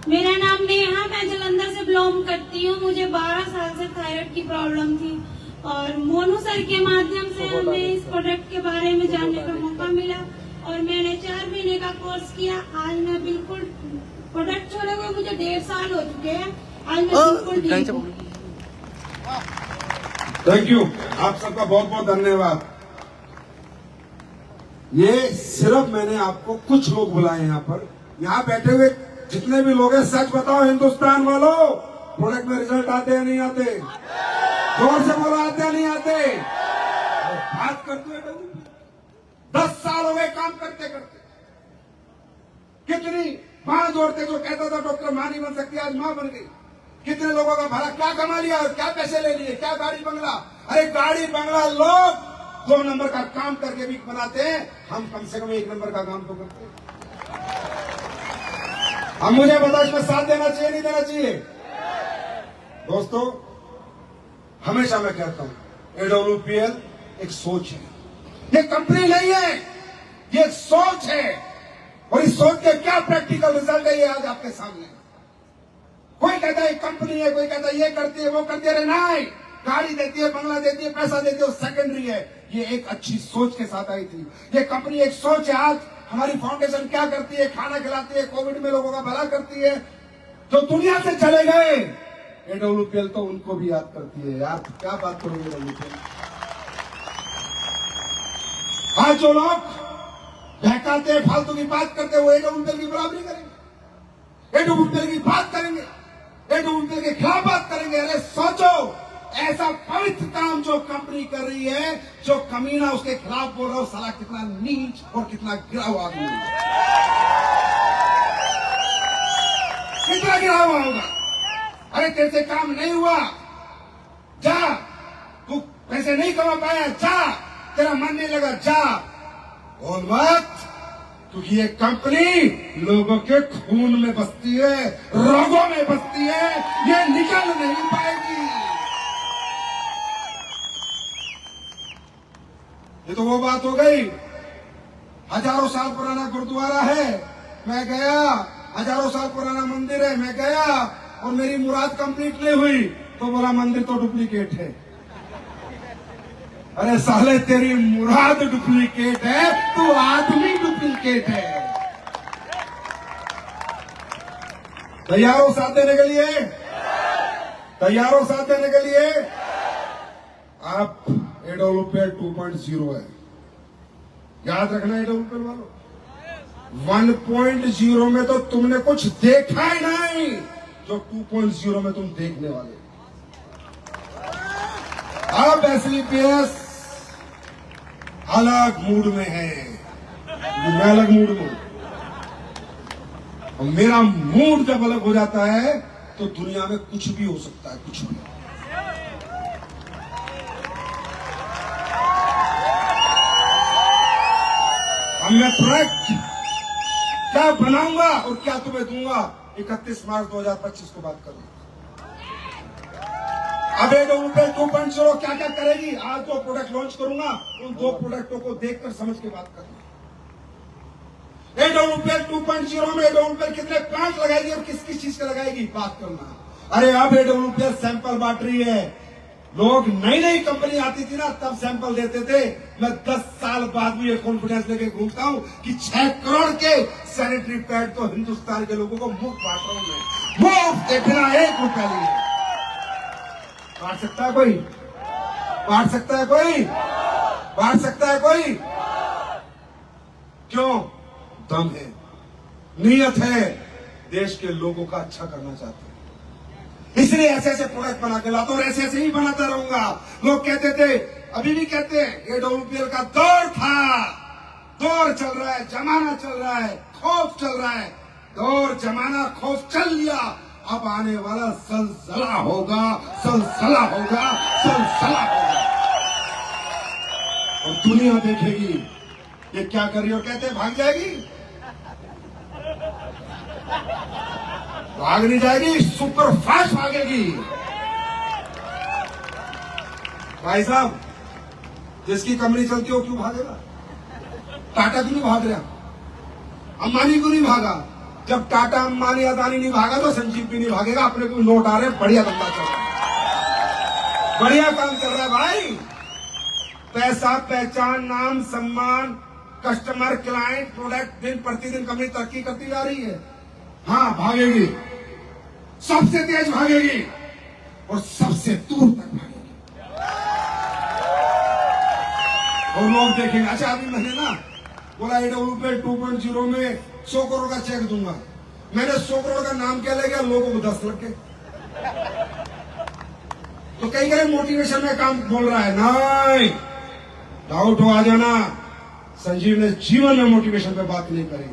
मेरा नाम नेहा, मैं जलंधर से बिलोंग करती हूँ। मुझे 12 साल से थायराइड की प्रॉब्लम थी और मोनू सर के माध्यम से हमें इस प्रोडक्ट के बारे में जानने का मौका मिला और मैंने 4 महीने का कोर्स किया। आज मैं बिल्कुल प्रोडक्ट छोड़े हुए मुझे 1.5 साल हो चुके हैं। आज मैं बिल्कुल ठीक हूँ। थैंक यू, आप सबका बहुत बहुत धन्यवाद। ये सिर्फ मैंने आपको कुछ लोग बुलाए यहाँ पर। यहाँ बैठे हुए जितने भी लोग हैं, सच बताओ हिंदुस्तान वालों, प्रोडक्ट में रिजल्ट आते हैं नहीं आते? जोर से बोलो, आते हैं नहीं आते? बात करते हुए 10 साल हो गए काम करते करते। कितनी माँ जोड़ते, जो कहता था डॉक्टर माँ नहीं बन सकती, आज माँ बन गई। कितने लोगों का भला क्या कमा लिया और क्या पैसे ले लिए, क्या गाड़ी बंगला। अरे गाड़ी बंगला लोग 2 नंबर का काम करके भी बनाते हैं, हम कम से कम 1 नंबर का काम तो करते हैं। अब मुझे बता, इसमें साथ देना चाहिए नहीं देना चाहिए? दोस्तों, हमेशा मैं कहता हूं AWPL एक सोच है, ये कंपनी नहीं है, ये एक सोच है। और इस सोच के क्या प्रैक्टिकल रिजल्ट है, ये आज आपके सामने। कोई कहता है कंपनी है, कोई कहता है ये करती है वो करती है। अरे नहीं, गाड़ी देती है, बंगला देती है, पैसा देती है, वो सेकेंडरी है। ये एक अच्छी सोच के साथ आई थी। ये कंपनी एक सोच है। आज हमारी फाउंडेशन क्या करती है? खाना खिलाती है, कोविड में लोगों का भला करती है। जो दुनिया से चले गए, AWPL तो उनको भी याद करती है। यार क्या बात करोगे AWPL? आज जो लोग बहकाते, फालतू की बात करते, वो AWPL की बराबरी करेंगे, AWPL की बात करेंगे, AWPL के खिलाफ बात करेंगे। अरे सोचो, ऐसा पवित्र काम जो कंपनी कर रही है, जो कमीना उसके खिलाफ बोल रहा हो, साला कितना नीच और कितना गिरा हुआ आदमी है। कितना गिरा हुआ होगा। अरे तेरे से काम नहीं हुआ, जा। तू पैसे नहीं कमा पाया, जा। तेरा मन नहीं लगा, जा। बोल मत, क्योंकि ये कंपनी लोगों के खून में बसती है, रोगों में बसती है, ये निकल नहीं पाएगी। ये तो वो बात हो गई। हजारों साल पुराना गुरुद्वारा है, मैं गया। हजारों साल पुराना मंदिर है, मैं गया और मेरी मुराद कंप्लीट नहीं हुई तो बोला मंदिर तो डुप्लीकेट है। अरे साले, तेरी मुराद डुप्लीकेट है, तू आदमी डुप्लीकेट है। तैयार हो साथ देने के लिए? तैयार हो साथ देने के लिए? आप AWPL 2.0 है, याद रखना। AWPL वालों, 1.0 में तो तुमने कुछ देखा ही नहीं, जो 2.0 में तुम देखने वाले। अब SLPS अलग मूड में है, मैं अलग मूड में हूं। और मेरा मूड जब अलग हो जाता है तो दुनिया में कुछ भी हो सकता है, कुछ भी। अब मैं प्रोडक्ट क्या बनाऊंगा और क्या तुम्हें दूंगा, 31 मार्च 2025 को बात करूंगा। अब AWPL 2.0 क्या क्या करेगी, आज 2 प्रोडक्ट लॉन्च करूंगा, उन 2 प्रोडक्टों को देखकर समझ के बात करना। AWPL 2.0 में AWPL कितने प्लांट लगाएगी और किस किस चीज का लगाएगी, बात करना। अरे अब AWPL सैंपल बांट रही है। लोग नई नई कंपनी आती थी ना, तब सैंपल देते थे। मैं 10 साल बाद भी ये कॉन्फिडेंस लेके घूमता हूं कि 6 करोड़ के सैनिटरी पैड तो हिंदुस्तान के लोगों को मुफ्त बांट रहा हूं मैं, मुफ्त के बिना 1 रुपया लिए। बांट सकता है कोई? बांट सकता है कोई? बांट सकता है कोई? क्यों? दम है, नीयत है, देश के लोगों का अच्छा करना चाहते हैं, इसलिए ऐसे ऐसे प्रोडक्ट बना के लाता हूं और ऐसे ऐसे ही बनाता रहूंगा। लोग कहते थे, अभी भी कहते हैं, AWPL का दौर था, दौर चल रहा है, जमाना चल रहा है, खौफ चल रहा है। दौर जमाना खौफ चल लिया, अब आने वाला सलसला होगा, सलसला होगा, सलसला होगा। और दुनिया देखेगी ये क्या कर रही हो, कहते हैं भाग जाएगी, भाग नहीं जाएगी, सुपर फास्ट भागेगी। भाई साहब, जिसकी कंपनी चलती हो क्यों भागेगा? टाटा क्यों नहीं भाग रहा? अंबानी क्यों नहीं भागा? जब टाटा, अंबानी, अदानी नहीं भागा तो संजीव भी नहीं भागेगा। अपने को नोट आ रहे हैं, बढ़िया धंधा चल रहा है, बढ़िया काम चल रहा है भाई। पैसा, पहचान, नाम, सम्मान, कस्टमर, क्लाइंट, प्रोडक्ट, दिन प्रतिदिन कंपनी तरक्की करती जा रही है। हाँ, भागेगी, सबसे तेज भागेगी और सबसे दूर तक भागेगी। और लोग देखेंगे। अच्छा, अभी मैंने ना बोला AWPL 2.0 में 100 करोड़ का चेक दूंगा। मैंने 100 करोड़ का नाम क्या ले गया, लोगों को 10 लग गए। तो कई कई मोटिवेशन में काम बोल रहा है, नहीं डाउट हो आ जाना। संजीव ने जीवन में मोटिवेशन पे बात नहीं करी,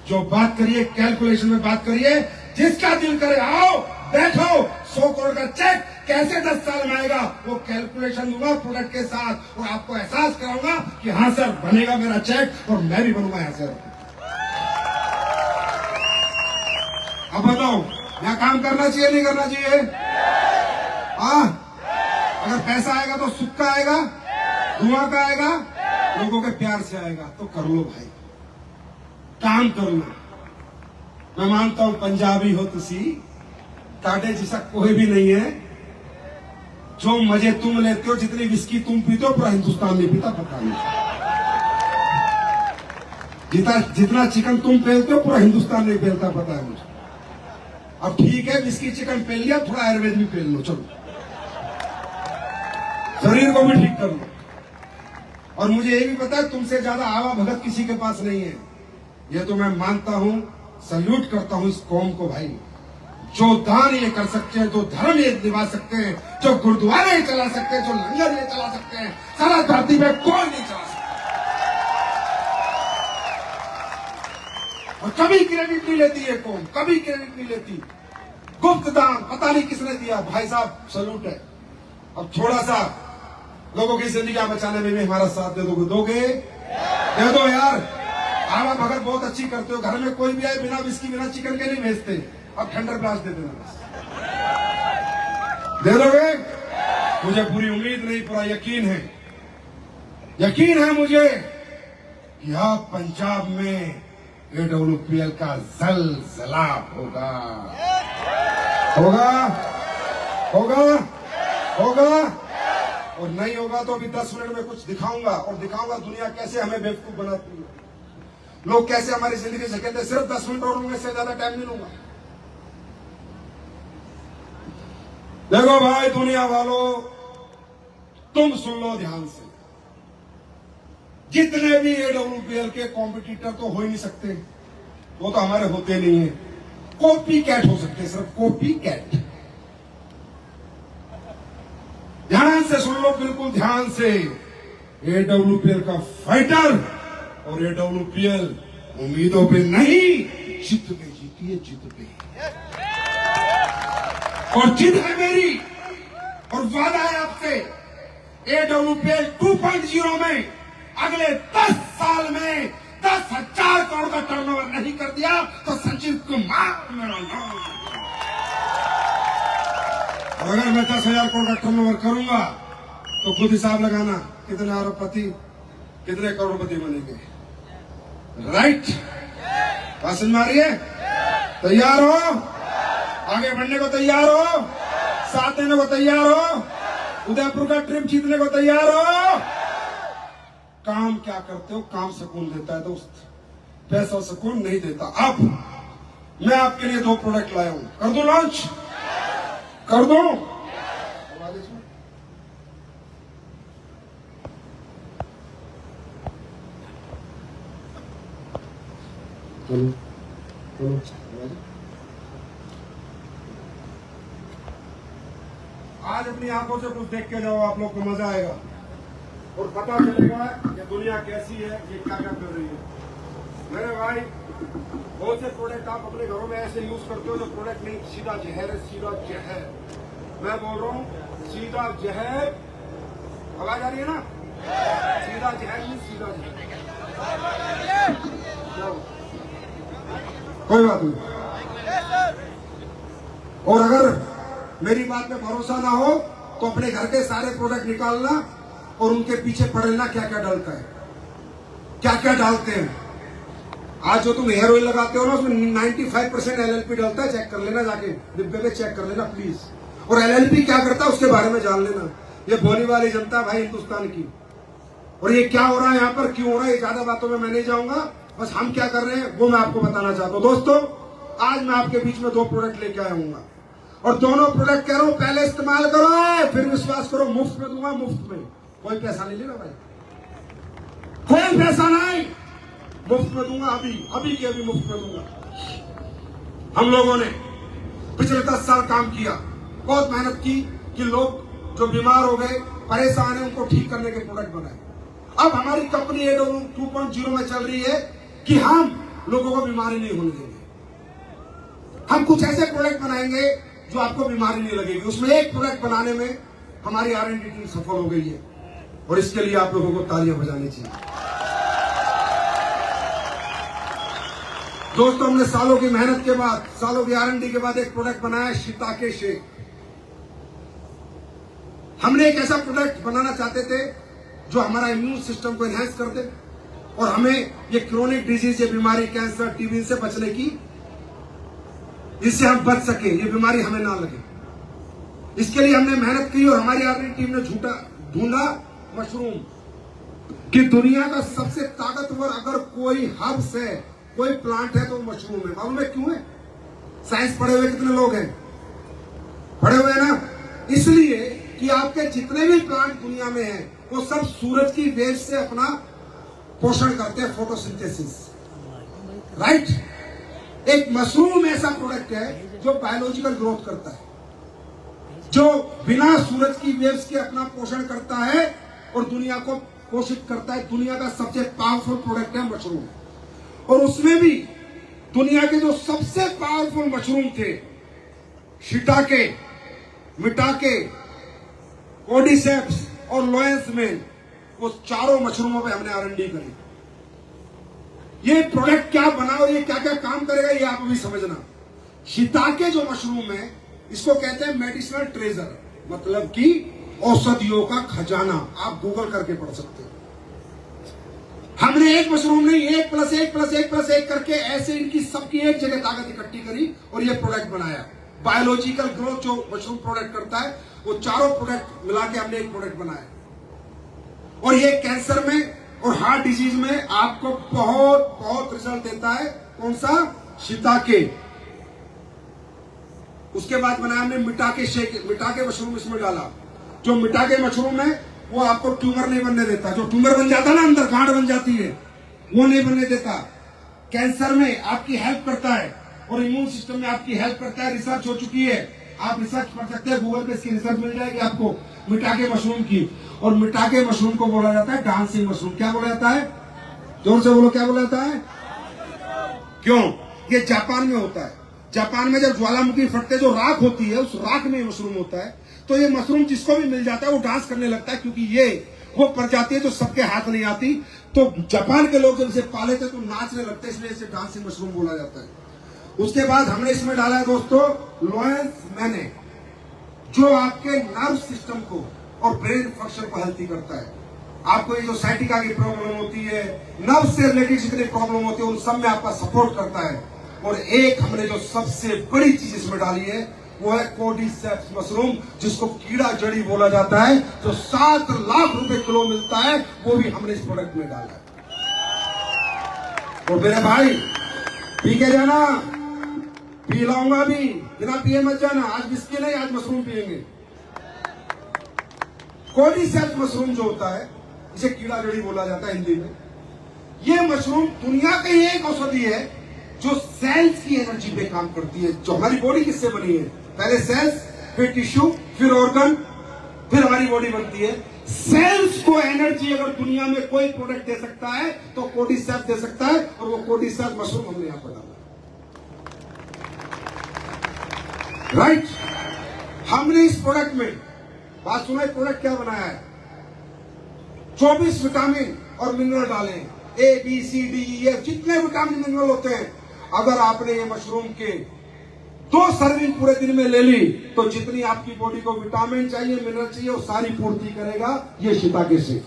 जो बात करिए कैलकुलेशन में बात करिए। जिसका दिल करे आओ बैठो, 100 करोड़ का चेक कैसे 10 साल में आएगा, वो कैलकुलेशन दूंगा प्रोडक्ट के साथ, और आपको एहसास कराऊंगा कि हाँ सर बनेगा मेरा चेक, और मैं भी बनूंगा यहाँ से। अब बताओ, यहाँ काम करना चाहिए नहीं करना चाहिए? अगर पैसा आएगा तो सुख का आएगा, धुआं का आएगा, लोगों के प्यार से आएगा। तो कर लो भाई, काम कर लो। मैं मानता हूं पंजाबी हो तुसी, ताड़े जैसा कोई भी नहीं है। जो मजे तुम लेते हो, जितनी विस्की तुम पीते हो, पूरा हिंदुस्तान नहीं पीता, पता नहीं। जितना चिकन तुम पेलते हो, पूरा हिंदुस्तान नहीं पेलता, पता है मुझे। अब ठीक है, विस्की चिकन पेल लिया, थोड़ा आयुर्वेद भी पेल लो, चलो शरीर को भी ठीक कर लो। और मुझे ये भी पता है, तुमसे ज्यादा आवा भगत किसी के पास नहीं है। ये तो मैं मानता हूं, सल्यूट करता हूं इस कौम को भाई, जो दान ये कर सकते हैं, जो धर्म ये निभा सकते हैं, जो गुरुद्वारे ये चला सकते हैं, जो लंगर ये चला सकते हैं, सारा धरती में कोई नहीं चला सकता। और कभी क्रेडिट नहीं लेती ये कौम, कभी क्रेडिट नहीं लेती। गुप्त दान पता नहीं किसने दिया, भाई साहब सल्यूट है। अब थोड़ा सा लोगों की जिंदगी बचाने में भी हमारा साथ दे दोगे? दे दो यार। आवा भगत बहुत अच्छी करते हो, घर में कोई भी आए बिना विस्की बिना चिकन के नहीं भेजते। अब ठंडर ग्लास दे देना बस, दे दोगे? मुझे पूरी उम्मीद नहीं, पूरा यकीन है, यकीन है मुझे कि अब पंजाब में AWPL का ज़लज़ला होगा, होगा, होगा, होगा। और नहीं होगा तो अभी 10 मिनट में कुछ दिखाऊंगा, और दिखाऊंगा दुनिया कैसे हमें बेवकूफ बनाती है, लोग कैसे हमारी जिंदगी से कहते हैं। सिर्फ 10 मिनट और लूंगा, इससे ज्यादा टाइम नहीं लूंगा। देखो भाई दुनिया वालों, तुम सुन लो ध्यान से, जितने भी AWPL के कॉम्पिटिटर तो हो ही नहीं सकते, वो तो हमारे होते नहीं है, कॉपी कैट हो सकते हैं, सिर्फ कॉपी कैट। ध्यान से सुन लो, बिल्कुल ध्यान से। AWPL का फाइटर और AWPL उम्मीदों पे नहीं, जित पे जीती है, जित पे। और जिद है मेरी, और वादा है आपसे, AWPL 2.0 में अगले 10 साल में 10,000 करोड़ का टर्नओवर नहीं कर दिया तो संजीव कुमार मेरा नाम। अगर मैं 10,000 करोड़ का टर्नओवर करूंगा तो खुद हिसाब लगाना कितने अरबपति कितने करोड़पति बनेंगे। राइट, बात समझ में आ रही है? तैयार हो? आगे बढ़ने को तैयार हो? साथ देने को तैयार हो? उदयपुर का ट्रिप जीतने को तैयार हो? काम क्या करते हो? काम सुकून देता है दोस्त, पैसा सुकून नहीं देता। अब मैं आपके लिए 2 प्रोडक्ट लाया हूं, कर दो लॉन्च, कर दो। आज अपनी आंखों से कुछ देख के जाओ, आप लोग को मजा आएगा और पता चलेगा कि दुनिया कैसी है, ये क्या क्या कर रही है। मेरे भाई, बहुत से प्रोडक्ट आप अपने घरों में ऐसे यूज करते हो जो प्रोडक्ट नहीं, सीधा जहर है, सीधा जहर। मैं बोल रहा हूँ सीधा जहर, आवाज आ रही है ना? सीधा जहर नहीं, सीधा जहर। कोई बात नहीं। और अगर मेरी बात में भरोसा ना हो तो अपने घर के सारे प्रोडक्ट निकालना और उनके पीछे पढ़ना क्या क्या डलता है, क्या क्या डालते हैं। आज जो तुम हेयर ऑयल लगाते हो ना, उसमें 95% LLP डलता है। चेक कर लेना, जाके डिब्बे पे चेक कर लेना प्लीज। और LLP क्या करता है उसके बारे में जान लेना। ये भोली वाली जनता भाई हिंदुस्तान की, और ये क्या हो रहा है यहाँ पर, क्यों हो रहा है, ये ज्यादा बातों में मैं नहीं जाऊंगा। बस हम क्या कर रहे हैं वो मैं आपको बताना चाहता हूँ। दोस्तों, आज मैं आपके बीच में 2 प्रोडक्ट लेके आया हूँ और दोनों प्रोडक्ट कह रहा हूँ पहले इस्तेमाल करो, फिर विश्वास करो। मुफ्त में दूंगा, मुफ्त में, कोई पैसा नहीं लेना भाई, कोई पैसा नहीं, मुफ्त में दूंगा। अभी के अभी मुफ्त में दूंगा। हम लोगों ने पिछले 10 साल काम किया, बहुत मेहनत की कि लोग जो बीमार हो गए, परेशान है, उनको ठीक करने के प्रोडक्ट बनाए। अब हमारी कंपनी 2.0 में चल रही है कि हम लोगों को बीमारी नहीं होने देंगे। हम कुछ ऐसे प्रोडक्ट बनाएंगे जो आपको बीमारी नहीं लगेगी। उसमें एक प्रोडक्ट बनाने में हमारी R&D टीम सफल हो गई है और इसके लिए आप लोगों को तालियां बजानी चाहिए। दोस्तों, हमने सालों की मेहनत के बाद, सालों की R&D के बाद एक प्रोडक्ट बनाया, शिताके शेक। हमने एक ऐसा प्रोडक्ट बनाना चाहते थे जो हमारा इम्यून सिस्टम को एनहांस कर दे और हमें ये क्रोनिक डिजीज, ये बीमारी, कैंसर, टीबी से बचने की, इससे हम बच सके, ये बीमारी हमें ना लगे। इसके लिए हमने मेहनत की और हमारी R&D टीम ने ढूंढा मशरूम कि दुनिया का सबसे ताकतवर अगर कोई हर्ब्स है, कोई प्लांट है तो मशरूम है। मालूम है क्यों है? साइंस पढ़े हुए कितने लोग हैं? पढ़े हुए हैं ना? इसलिए कि आपके जितने भी प्लांट दुनिया में हैं वो सब सूरज की वेव्स से अपना पोषण करते हैं, फोटोसिंथेसिस। राइट? एक मशरूम ऐसा प्रोडक्ट है जो बायोलॉजिकल ग्रोथ करता है, जो बिना सूरज की वेव्स के अपना पोषण करता है और दुनिया को पोषित करता है। दुनिया का सबसे पावरफुल प्रोडक्ट है मशरूम। और उसमें भी दुनिया के जो सबसे पावरफुल मशरूम थे, शिटाके, मिटाके, कोडिसेप्स और लोएंसमैन, वो चारों मशरूमों पे हमने R&D करी। ये प्रोडक्ट क्या बना और ये क्या क्या काम करेगा ये आप अभी समझना। शिताके जो मशरूम है, इसको कहते हैं मेडिसिनल ट्रेजर, मतलब कि औषधियों का खजाना। आप गूगल करके पढ़ सकते हो। हमने एक मशरूम नहीं, 1+1+1+1 करके ऐसे इनकी सबकी एक जगह ताकत इकट्ठी करी और ये प्रोडक्ट बनाया। बायोलॉजिकल ग्रोथ जो मशरूम प्रोडक्ट करता है, वो चारों प्रोडक्ट मिला के हमने एक प्रोडक्ट बनाया। और ये कैंसर में और हार्ट डिजीज में आपको बहुत बहुत रिजल्ट देता है। कौन सा? शिताके। उसके बाद बनाया हमने मिटाके शेक, मिटाके मशरूम इसमें डाला। जो मिटाके मशरूम है वो आपको ट्यूमर नहीं बनने देता। जो ट्यूमर बन जाता है ना, अंदर गांठ बन जाती है, वो नहीं बनने देता। कैंसर में आपकी हेल्प करता है और इम्यून सिस्टम में आपकी हेल्प करता है। रिसर्च हो चुकी है, आप रिसर्च पढ़ सकते हैं, गूगल पे इसकी रिसर्च मिल जाएगी आपको मिटाके मशरूम की। और मिटाके मशरूम को बोला जाता है डांसिंग मशरूम। क्या बोला जाता है? जोर से बोलो, क्या बोला जाता है? क्यों? ये जापान में होता है। जापान में जब ज्वालामुखी फटते जो राख होती है, उस राख में मशरूम होता है। तो ये मशरूम जिसको भी मिल जाता है वो डांस करने लगता है, क्योंकि ये वो प्रजाति है जो सबके हाथ नहीं आती। तो जापान के लोग जब इसे पाले थे तो नाचने लगते, इसलिए इसे डांसिंग मशरूम बोला जाता है। उसके बाद हमने इसमें डाला है दोस्तों लोएंसमैन। जो आपके नर्व सिस्टम को और ब्रेन फंक्शन को हेल्थी करता है। आपको ये जो साइटिका की प्रॉब्लम होती है, नर्व से रिलेटेड जितनी प्रॉब्लम होती है, उन सब में आपका सपोर्ट करता है। और एक हमने जो सबसे बड़ी चीज इसमें डाली है वो है कोर्डिसेप्स मशरूम, जिसको कीड़ा जड़ी बोला जाता है, जो 7 लाख रुपए किलो मिलता है, वो भी हमने इस प्रोडक्ट में डाला है। और मेरे भाई पी के जाना, पी लाऊंगा भी, बिना पिए मत जाना। आज बिस्किट नहीं, आज मशरूम पिएंगे। कोर्डिसेप्स मशरूम जो होता है, इसे कीड़ा जड़ी बोला जाता है हिंदी में। ये मशरूम दुनिया की एक औषधि है जो सेल्स की एनर्जी पे काम करती है। जो हमारी बॉडी किससे बनी है? पहले सेल्स, फिर टिश्यू, फिर ऑर्गन, फिर हमारी बॉडी बनती है। सेल्स को एनर्जी अगर दुनिया में कोई प्रोडक्ट दे सकता है तो कोर्डिसेप्स दे सकता है, और वो कोर्डिसेप्स मशरूम हमने यहां पर डाला। राइट, हमने इस प्रोडक्ट में बात सुना, प्रोडक्ट क्या बनाया है? 24 विटामिन और मिनरल डाले हैं, A, B, C, D, E, F, जितने विटामिन मिनरल होते हैं। अगर आपने ये मशरूम के 2 सर्विंग पूरे दिन में ले ली तो जितनी आपकी बॉडी को विटामिन चाहिए, मिनरल चाहिए, वो सारी पूर्ति करेगा ये शिताके से।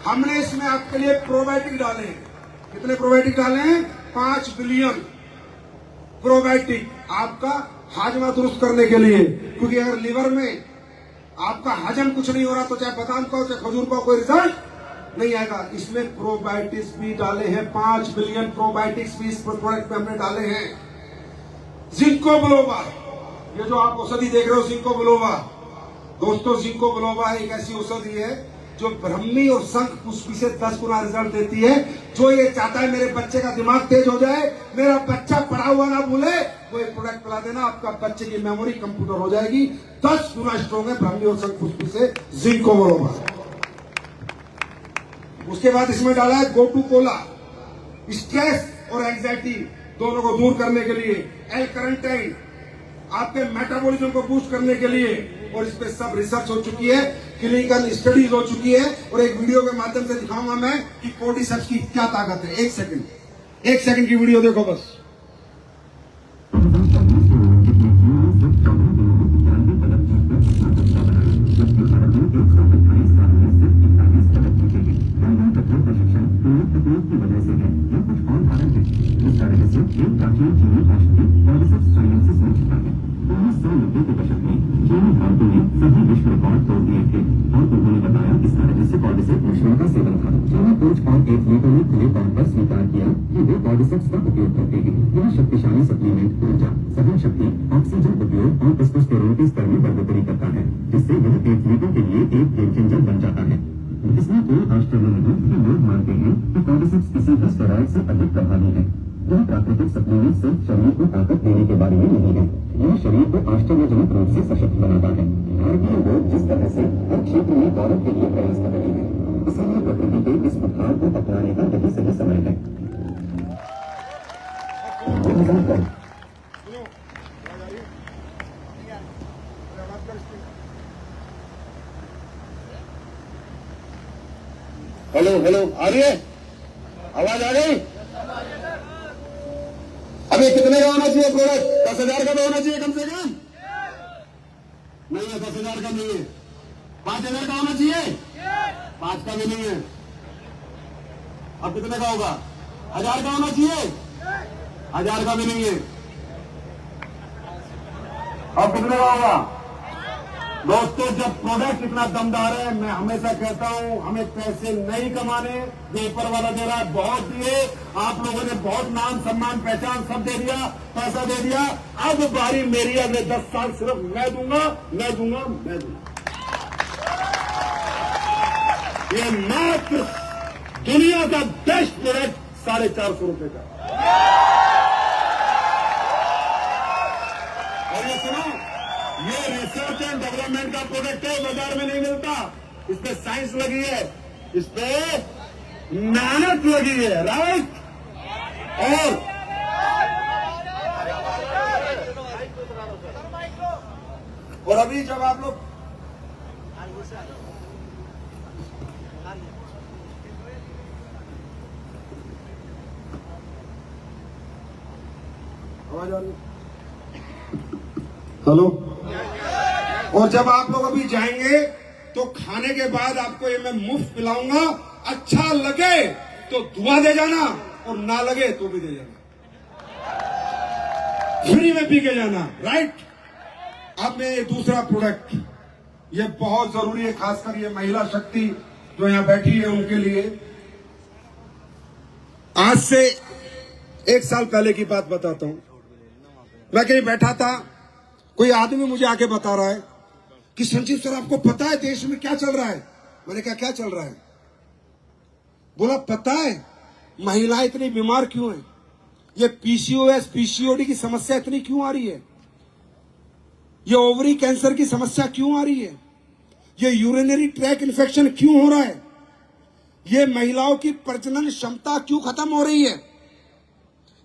हमने इसमें आपके लिए प्रोबायोटिक डाले हैं। कितने प्रोबायोटिक डाले हैं? 5 बिलियन प्रोबायोटिक, आपका हाजमा दुरुस्त करने के लिए। क्योंकि अगर लिवर में आपका हजम कुछ नहीं हो रहा तो चाहे बादाम का हो चाहे खजूर का, कोई रिजल्ट नहीं आएगा। इसमें प्रोबायोटिक्स भी डाले हैं, 5 बिलियन प्रोबायोटिक्स भी इस प्रोडक्ट में हमने डाले हैं। जिंको बिलोबा, ये जो आप औषधि देख रहे हो जिंको बिलोबा, दोस्तों जिंको बिलोबा एक ऐसी औषधि है जो ब्रह्मी और शंख पुष्पी से 10 गुना रिजल्ट देती है। जो ये चाहता है मेरे बच्चे का दिमाग तेज हो जाए, मेरा बच्चा पढ़ा हुआ ना भूले, वो एक प्रोडक्ट पिला देना, आपका बच्चे की मेमोरी कंप्यूटर हो जाएगी। 10 गुना स्ट्रॉन्ग है ब्रह्मी और शंख पुष्पी से जिंको बिलोबा। उसके बाद इसमें डाला है गोटू कोला, स्ट्रेस और एंजाइटी दोनों को दूर करने के लिए। एल-कैरोटीन आपके मेटाबॉलिज्म को बूस्ट करने के लिए। और इस पे सब रिसर्च हो चुकी है, क्लिनिकल स्टडीज हो चुकी है। और एक वीडियो के माध्यम से दिखाऊंगा मैं कि कोर्डिसेप्स की क्या ताकत है। 1 सेकंड की वीडियो देखो बस। सभी विश्व रिकॉर्ड तोड़ दिए थे और उन्होंने बताया इसका रहस्य कॉर्डिसेप्स मशरूम का सेवन था। चीनी कोच और एथलीटों ने खुले तौर पर स्वीकार किया कि वे कॉर्डिसेप्स का उपयोग करते हैं। यह शक्तिशाली सप्लीमेंट ऊर्जा, सहन शक्ति, ऑक्सीजन उपयोग और टेस्टोस्टेरोन के स्तर में बढ़ोतरी करता है, जिससे यह एथलीटों के लिए एक गेम चेंजर बन जाता है। इसमें कोई आश्चर्य नहीं कि लोग मानते हैं कि कॉर्डिसेप्स किसी भी स्टेरॉइड से अधिक प्रभावी है। यह प्राकृतिक सप्लीमेंट सिर्फ शरीर को ताकत देने के बारे में नहीं है, यह शरीर को आश्चर्यजनक रूप से सशक्त बनाता है। भारतीय लोग जिस तरह से हर क्षेत्र में गौरव के लिए प्रयास कर रहे हैं, इसलिए प्रकृति के इस उपहार को अपनाने का यही सही समय है। हेलो, आ रही है आवाज? आ गई? अबे कितने का होना चाहिए प्रोडक्ट? 10,000 का तो होना चाहिए कम से कम। नहीं है, 10,000 का नहीं है। 5,000 का होना चाहिए, 5 का भी नहीं है। अब कितने का होगा? 1,000 का होना चाहिए, 1,000 का भी नहीं है। अब कितने का होगा? दोस्तों, जब प्रोडक्ट इतना दमदार है, मैं हमेशा कहता हूं हमें पैसे नहीं कमाने, जो ऊपर वाला दे रहा है बहुत दिए, आप लोगों ने बहुत नाम सम्मान पहचान सब दे दिया, पैसा दे दिया। अब बारी मेरी, अगले 10 साल सिर्फ मैं दूंगा। ये मात्र दुनिया का बेस्ट प्रोडक्ट 450 रुपए का। और ये सुनो, ये रिसर्च एंड डेवलपमेंट का प्रोडक्ट है, बाजार में नहीं मिलता। इस पे साइंस लगी है, इस पे मेहनत लगी है, राइट? और अभी जब आप लोग आवाज आ रही है? हेलो, और जब आप लोग अभी जाएंगे तो खाने के बाद आपको ये मैं मुफ्त पिलाऊंगा। अच्छा लगे तो दुआ दे जाना और ना लगे तो भी दे जाना, फ्री में पी के जाना, राइट। अब में ये दूसरा प्रोडक्ट, ये बहुत जरूरी है, खासकर ये महिला शक्ति जो यहां बैठी है उनके लिए। आज से 1 साल पहले की बात बताता हूं। मैं कहीं बैठा था, कोई आदमी मुझे आके बता रहा है कि संजीव सर आपको पता है देश में क्या चल रहा है? मैंने कहा क्या चल रहा है? बोला पता है महिलाएं इतनी बीमार क्यों हैं? ये पीसीओएस पीसीओडी की समस्या इतनी क्यों आ रही है? ये ओवरी कैंसर की समस्या क्यों आ रही है? ये यूरिनरी ट्रैक इन्फेक्शन क्यों हो रहा है? ये महिलाओं की प्रजनन क्षमता क्यों खत्म हो रही है?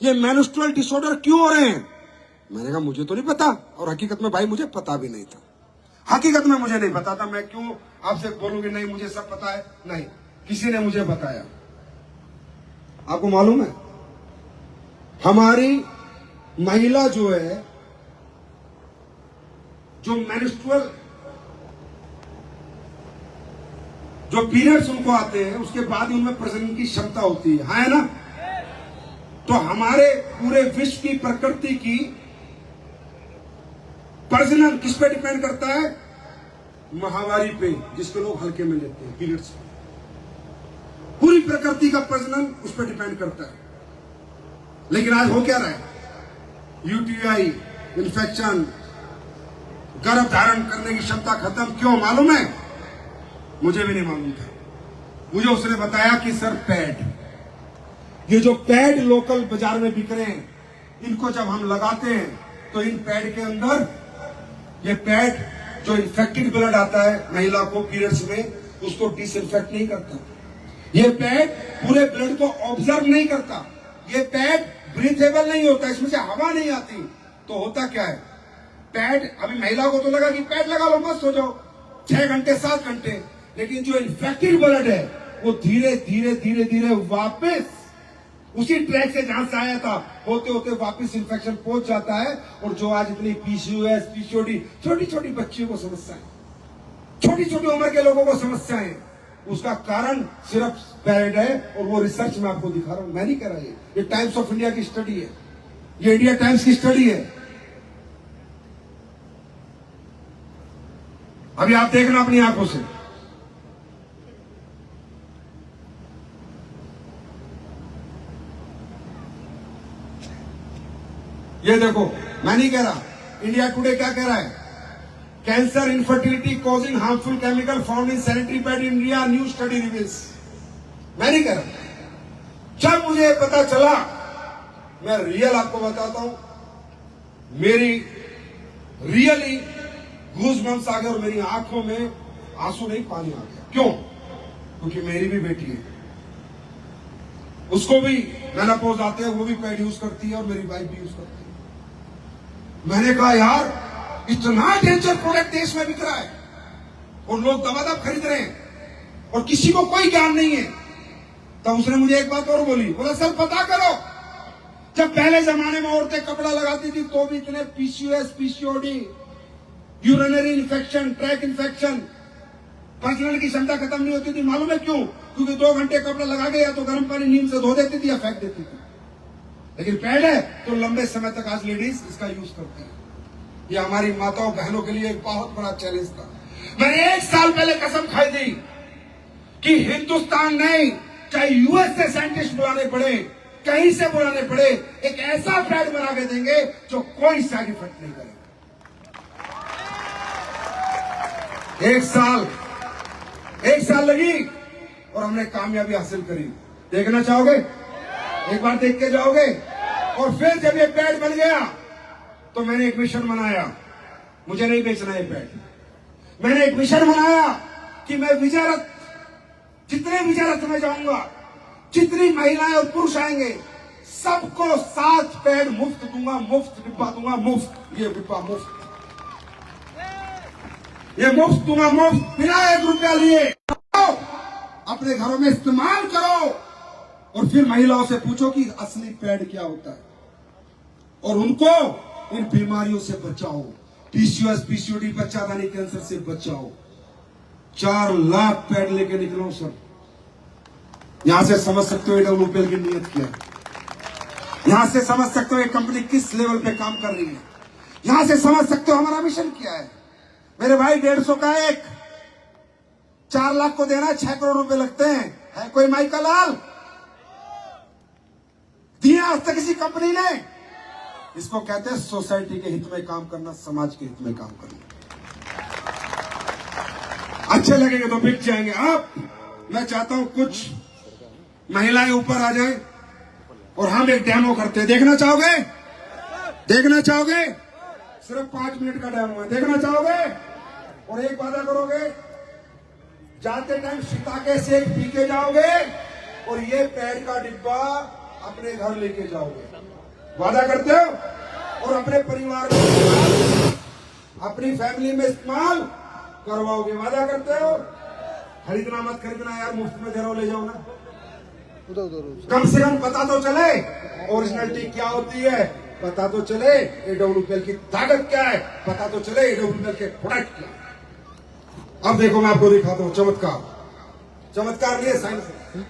ये मेन्स्ट्रुअल डिसऑर्डर क्यों हो रहे हैं? मैंने कहा मुझे तो नहीं पता, और हकीकत में भाई मुझे पता भी नहीं था। हकीकत में मुझे नहीं पता था। मैं क्यों आपसे बोलूंगी नहीं मुझे सब पता है? नहीं, किसी ने मुझे बताया। आपको मालूम है हमारी महिला जो है, जो मेन्स्ट्रुअल जो पीरियड्स उनको आते हैं उसके बाद ही उनमें प्रजनन की क्षमता होती है ना? तो हमारे पूरे विश्व की प्रकृति की प्रजनन किस पे डिपेंड करता है? महावारी पे, जिसको लोग हल्के में लेते हैं, पीरियड्स। पूरी प्रकृति का प्रजनन उस पर डिपेंड करता है। लेकिन आज हो क्या रहा है? यूटीआई इन्फेक्शन, गर्भ धारण करने की क्षमता खत्म। क्यों मालूम है? मुझे भी नहीं मालूम था। मुझे उसने बताया कि सर पैड, ये जो पैड लोकल बाजार में बिक रहे हैं, इनको जब हम लगाते हैं तो इन पैड के अंदर, ये पैड जो इन्फेक्टेड ब्लड आता है महिला को पीरियड्स में, उसको डिसइंफेक्ट नहीं करता। ये पैड पूरे ब्लड को ऑब्जर्व नहीं करता। ये पैड ब्रीथेबल नहीं होता, इसमें से हवा नहीं आती। तो होता क्या है? पैड, अभी महिला को तो लगा कि पैड लगा लो मस्त हो जाओ 6 घंटे 7 घंटे, लेकिन जो इन्फेक्टेड ब्लड है वो धीरे धीरे धीरे धीरे वापस उसी ट्रैक से जहां से आया था होते होते वापस इन्फेक्शन पहुंच जाता है। और जो आज इतनी पीसीओएस पीसीओडी, छोटी छोटी बच्चियों को समस्याएं, छोटी छोटी उम्र के लोगों को समस्याएं, उसका कारण सिर्फ पैड है। और वो रिसर्च में आपको दिखा रहा हूं, मैं नहीं कह रहा, ये टाइम्स ऑफ इंडिया की स्टडी है, ये इंडिया टाइम्स की स्टडी है। अभी आप देखना अपनी आंखों से। ये देखो, मैं नहीं कह रहा, इंडिया टुडे क्या कह रहा है? Cancer infertility causing harmful chemical found in sanitary pad in India, new study reveals. मैं नहीं कह रहा। जब मुझे पता चला, मैं रियल आपको बताता हूं, मेरी रियली गूज़बम्प्स आ गए और मेरी आंखों में आंसू नहीं पानी आ गया। क्यों? क्योंकि मेरी भी बेटी है, उसको भी मेनोपॉज आते हैं, वो भी पैड यूज करती है और मेरी वाइफ भी यूज करती है। मैंने कहा यार इतना डेंजर प्रोडक्ट देश में बिक रहा है और लोग दबादब खरीद रहे हैं और किसी को कोई ज्ञान नहीं है। तब उसने मुझे एक बात और बोली, बोला सर पता करो, जब पहले जमाने में औरतें कपड़ा लगाती थी तो भी इतने PCOS PCOD, urinary infection, track infection, प्रजनन की क्षमता खत्म नहीं होती थी। मालूम है क्यों? क्योंकि 2 घंटे कपड़ा लगा के या तो गर्म पानी नीम से धो देती थी या फेंक देती थी। लेकिन पैड है तो लंबे समय तक आज लेडीज इसका यूज करती है। ये हमारी माताओं बहनों के लिए एक बहुत बड़ा चैलेंज था। मैंने 1 साल पहले कसम खाई थी कि हिंदुस्तान नहीं, चाहे यूएस से साइंटिस्ट बुलाने पड़े, कहीं से बुलाने पड़े, एक ऐसा पैड बना के देंगे जो कोई साइड इफेक्ट नहीं करेगा। 1 साल लगी और हमने कामयाबी हासिल करी। देखना चाहोगे? एक बार देख के जाओगे। और फिर जब ये पैड बन गया तो मैंने एक मिशन बनाया, मुझे नहीं बेचना ये पैड। मैंने एक मिशन बनाया कि मैं विजय रथ, जितने विजय रथ में जाऊंगा, जितनी महिलाएं और पुरुष आएंगे, सबको 7 पैड मुफ्त दूंगा, मुफ्त डिब्बा दूंगा, मुफ्त। ये डिब्बा मुफ्त, ये मुफ्त दूंगा, मुफ्त, बिना 1 रुपया लिए। अपने घरों में इस्तेमाल करो और फिर महिलाओं से पूछो कि असली पैड क्या होता है और उनको इन बीमारियों से बचाओ। PCOS PCOD बच्चादानी कैंसर से बचाओ। 4 लाख पैड लेके निकलो सर। यहां से समझ सकते हो WPL की नीयत क्या है। यहां से समझ सकते हो ये कंपनी किस लेवल पे काम कर रही है। यहां से समझ सकते हो हमारा मिशन क्या है। मेरे भाई 150 का एक 4 लाख को देना 6 करोड़ रुपए लगते हैं। है कोई माई का लाल दिया आज तक किसी कंपनी ने? इसको कहते हैं सोसाइटी के हित में काम करना, समाज के हित में काम करना। अच्छे लगेंगे तो बिक जाएंगे। अब मैं चाहता हूं कुछ महिलाएं ऊपर आ जाएं और हम एक डेमो करते हैं। देखना चाहोगे? देखना चाहोगे? सिर्फ 5 मिनट का डेमो है। देखना चाहोगे? और एक वादा करोगे, जाते टाइम सीता से एक पी के जाओगे और ये पैड का डिब्बा अपने घर लेके जाओगे। वादा करते हो? और अपने परिवार में, अपनी फैमिली में इस्तेमाल करवाओगे। वादा करते हो? खरीदना मत खरीदना यार, मुफ्त में दे रहा हो, ले जाओ ना। कम से कम पता तो चले ओरिजिनलिटी क्या होती है, पता तो चले AWPL की ताकत क्या है, पता तो चले AWPL के प्रोडक्ट क्या है। अब देखो मैं आपको दिखाता हूं चमत्कार। चमत्कार नहीं है, साइंस है।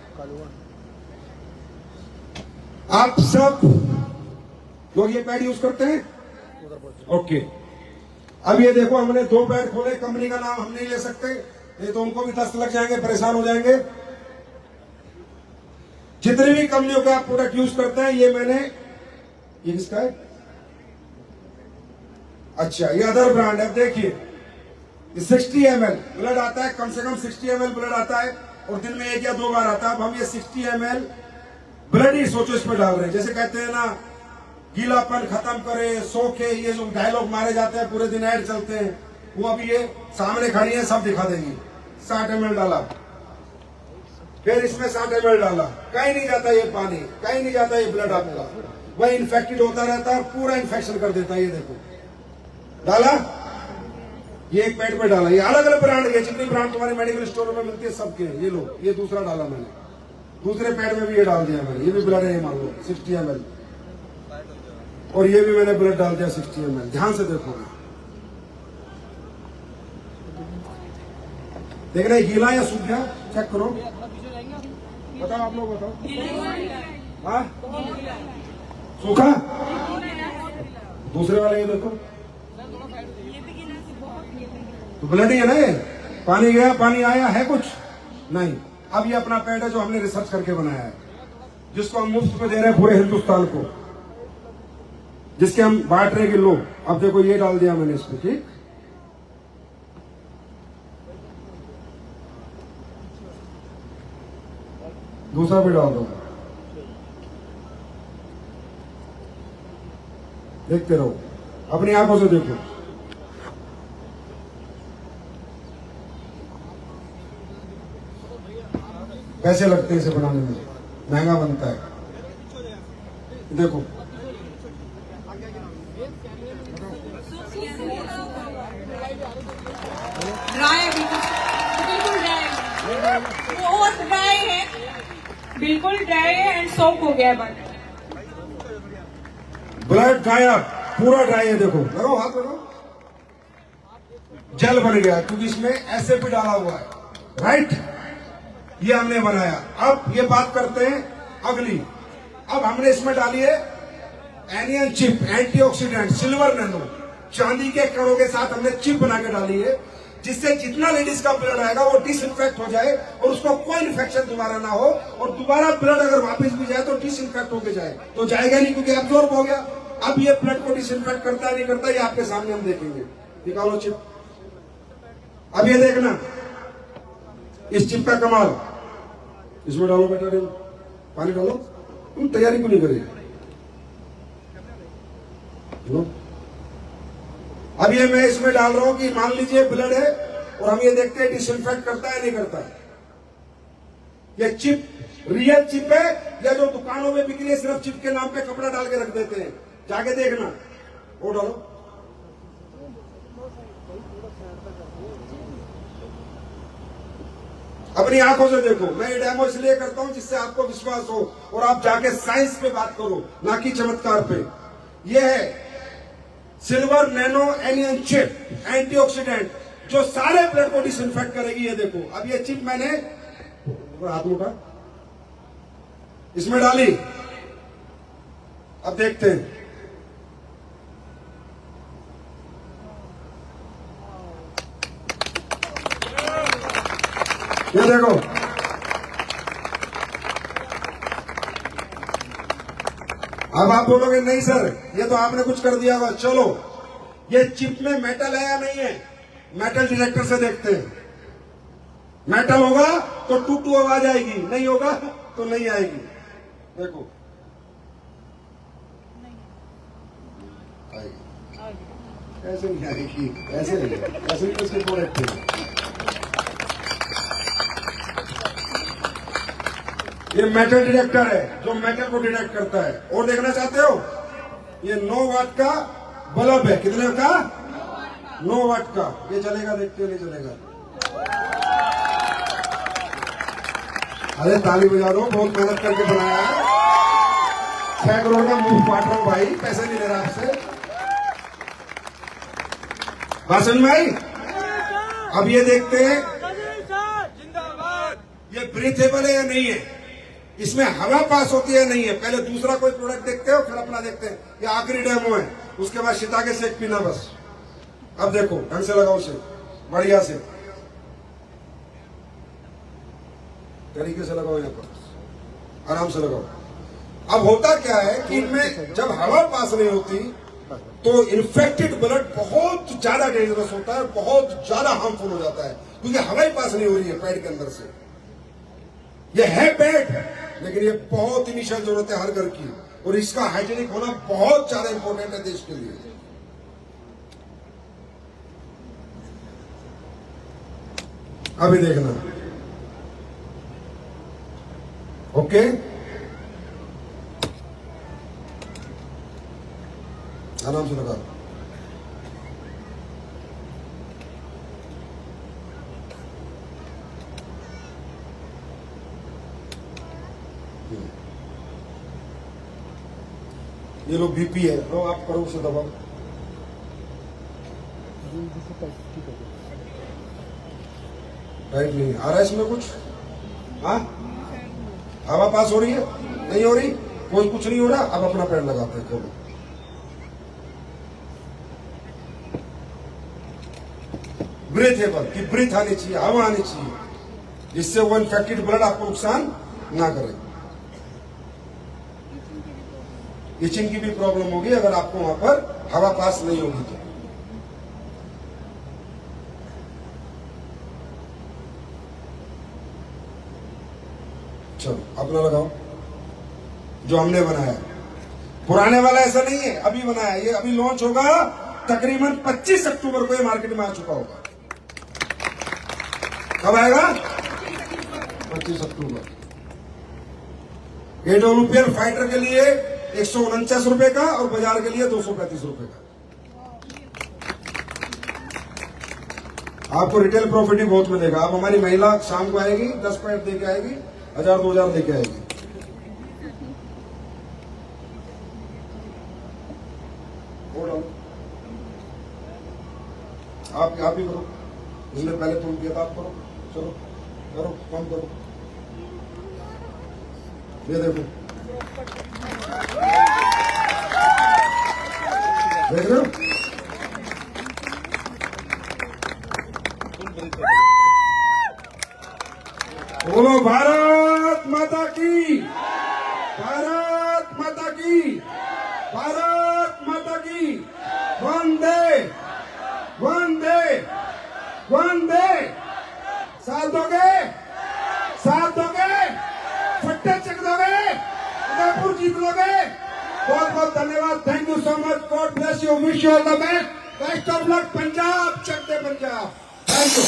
आप सब लोग ये पैड यूज करते हैं? ओके। अब ये देखो, हमने 2 पैड खोले। कंपनी का नाम हम नहीं ले सकते, ये तो उनको भी 10 लग जाएंगे, परेशान हो जाएंगे। जितनी भी कंपनियों का आप प्रोडक्ट यूज करते हैं, ये मैंने, ये किसका है? अच्छा, ये अदर ब्रांड है। देखिए 60 ml ब्लड आता है, कम से कम 60 ml ब्लड आता है और दिन में 1 या 2 बार आता है। अब हम ये 60 ml ब्लड ही सोचो इसमें डाल रहे हैं। जैसे कहते हैं ना, गीलापन खत्म करे, सोखे, ये जो डायलॉग मारे जाते हैं, पूरे दिन ऐड चलते हैं, वो अभी ये सामने खड़ी है, सब दिखा देंगी। 60 ml डाला, फिर इसमें 60 ml डाला, कहीं नहीं जाता ये पानी, कहीं नहीं जाता ये ब्लड आपका, वही इन्फेक्टेड होता रहता है, पूरा इन्फेक्शन कर देता है। ये देखो डाला, ये एक पैड पे डाला। ये अलग अलग ब्रांड है, जितनी ब्रांड तुम्हारे मेडिकल स्टोर में मिलती है सबके। ये लो, ये दूसरा डाला मैंने, दूसरे पैड में भी ये डाल दिया मैंने। ये भी ब्लड है, ये मान लो 60 ml, और ये भी मैंने ब्लड डाल दिया 60 ml। ध्यान से देखो, देखना है गीला या सूख गया, चेक करो। बताओ, आप लोग बताओ। हाँ, सूखा। दूसरे वाले ये देखो, तो ब्लड ही है ना ये। पानी गया, पानी आया है कुछ नहीं। अब ये अपना पैड है जो हमने रिसर्च करके बनाया है, जिसको हम मुफ्त में दे रहे हैं पूरे हिंदुस्तान को, जिसके हम बांट रहे हैं कि लो। अब देखो ये डाल दिया मैंने इसमें, ठीक। दूसरा भी डाल दो, देखते रहो, अपनी आंखों से देखो। पैसे लगते हैं इसे बनाने में, महंगा बनता है। देखो ड्राई है, बिल्कुल ड्राई है, बहुत ड्राई है, बिल्कुल ड्राई है एंड सॉफ्ट हो गया है। ब्लड गायब, पूरा ड्राई है। देखो, लगाओ हाथ, लगाओ। जेल बन गया क्योंकि इसमें एसएपी डाला हुआ है, राइट। ये हमने बनाया। अब ये बात करते हैं अगली। अब हमने इसमें डाली है anion chip, antioxidant, silver nano, चांदी के कणों के साथ हमने चिप बना के डाली है, जिससे जितना लेडीज का ब्लड आएगा वो डिसइंफेक्ट हो जाए और उसको कोई इन्फेक्शन दोबारा ना हो, और दोबारा ब्लड अगर वापस भी जाए तो डिसइंफेक्ट होके जाए। तो जाएगा नहीं क्योंकि एब्जॉर्ब हो गया। अब ये ब्लड को डिसइंफेक्ट करता है नहीं करता, ये आपके सामने हम देखेंगे। निकालो चिप। अब ये देखना इस चिप का कमाल। इसमें डालो बेटा, पानी डालो। तुम तैयारी क्यों नहीं करेगी? अब ये मैं इसमें डाल रहा हूं कि मान लीजिए ब्लड है और हम ये देखते हैं डिसइंफेक्ट करता है नहीं करता है। ये चिप रियल चिप है या जो दुकानों में बिक्री है सिर्फ चिप के नाम पे कपड़ा डाल के रख देते हैं? जाके देखना, वो डालो। अपनी आंखों से देखो। मैं ये डेमो इसलिए करता हूं जिससे आपको विश्वास हो और आप जाके साइंस पे बात करो, ना कि चमत्कार पे। ये है silver nano anion chip, antioxidant, जो सारे ब्लड को डिसइंफेक्ट करेगी। ये देखो, अब ये चिप मैंने हाथ में उठा, इसमें डाली, अब देखते हैं। ये देखो, अब आप बोलोगे नहीं सर ये तो आपने कुछ कर दिया हुआ। चलो, ये चिप में मेटल है या नहीं है, मेटल डिटेक्टर से देखते हैं। मेटल होगा तो टू टू आवाज आएगी, नहीं होगा तो नहीं आएगी। देखो आएगी, ऐसे नहीं आएगी, ऐसे नहीं, ऐसे नहीं, इसके प्रोडक्ट है। ये मेटल डिटेक्टर है जो मेटल को डिटेक्ट करता है। और देखना चाहते हो, ये 9 वाट का बल्ब है। कितने का? 9 वाट का। ये चलेगा, देखते हो नहीं चलेगा? अरे ताली बजा दो, बहुत मेहनत करके बनाया है। 6 करोड़ का मुंह फाट रहा हूं भाई, पैसे नहीं ले रहा आपसे। बात समझ में आई? अब ये देखते हैं ये ब्रीथेबल है या नहीं है, इसमें हवा पास होती है नहीं है। पहले दूसरा कोई प्रोडक्ट देखते हो, फिर अपना देखते हैं। ये आखिरी डेमो है, उसके बाद शिता के शेक पीना बस। अब देखो, ढंग से लगाओ से, बढ़िया से तरीके से लगाओ, यहाँ पर आराम से लगाओ। अब होता क्या है कि इनमें जब हवा पास नहीं होती तो इन्फेक्टेड ब्लड बहुत ज्यादा डेंजरस होता है, बहुत ज्यादा हार्मफुल हो जाता है, क्योंकि हवा ही पास नहीं हो रही है पेट के अंदर से। ये है पेट, लेकिन ये बहुत इनिशियल जरूरत है हर घर की, और इसका हाइजीनिक होना बहुत ज्यादा इंपॉर्टेंट है देश के लिए। अभी देखना, ओके, आराम से लगा। ये लो बीपी है, लो आप करो उसे दबाओ। राइट नहीं आ रहा है इसमें कुछ? हाँ, हवा पास हो रही है, नहीं हो रही, कोई कुछ नहीं हो रहा। अब अपना पैर लगाते हैं, खोलो। ब्रीथेबल की ब्रीथ आनी चाहिए, हवा आनी चाहिए, जिससे वो इन्फेक्टेड ब्लड आपको नुकसान ना करे। इचिंग की भी प्रॉब्लम होगी अगर आपको वहां पर हवा पास नहीं होगी तो। चलो अपना लगाओ जो हमने बनाया। पुराने वाला ऐसा नहीं है, अभी बनाया। ये अभी लॉन्च होगा तकरीबन 25 अक्टूबर को, ये मार्केट में आ चुका होगा। कब आएगा? 25 अक्टूबर। एडोलुपियर फाइटर के लिए 149 रुपए का और बाजार के लिए 235 रुपए का। आपको रिटेल प्रॉफिट ही बहुत मिलेगा। अब हमारी महिला शाम को आएगी, 10 पैकेट देके आएगी, 1000-2000 देके आएगी। आप ही करो, जिसने पहले तुम किया था आप करो। चलो करो, कम करो। ये देखो, देख रहे हो? बोलो भारत माता की, भारत माता की, भारत माता की। वंदे वंदे वंदे। साथ दोगे? साथ दोगे? फट्टे चक दोगे? उदयपुर जीत लोगे? बहुत बहुत धन्यवाद। Thank you so much. God bless you, wish you all the best. Best of luck Punjab, चक दे पंजाब। Thank you.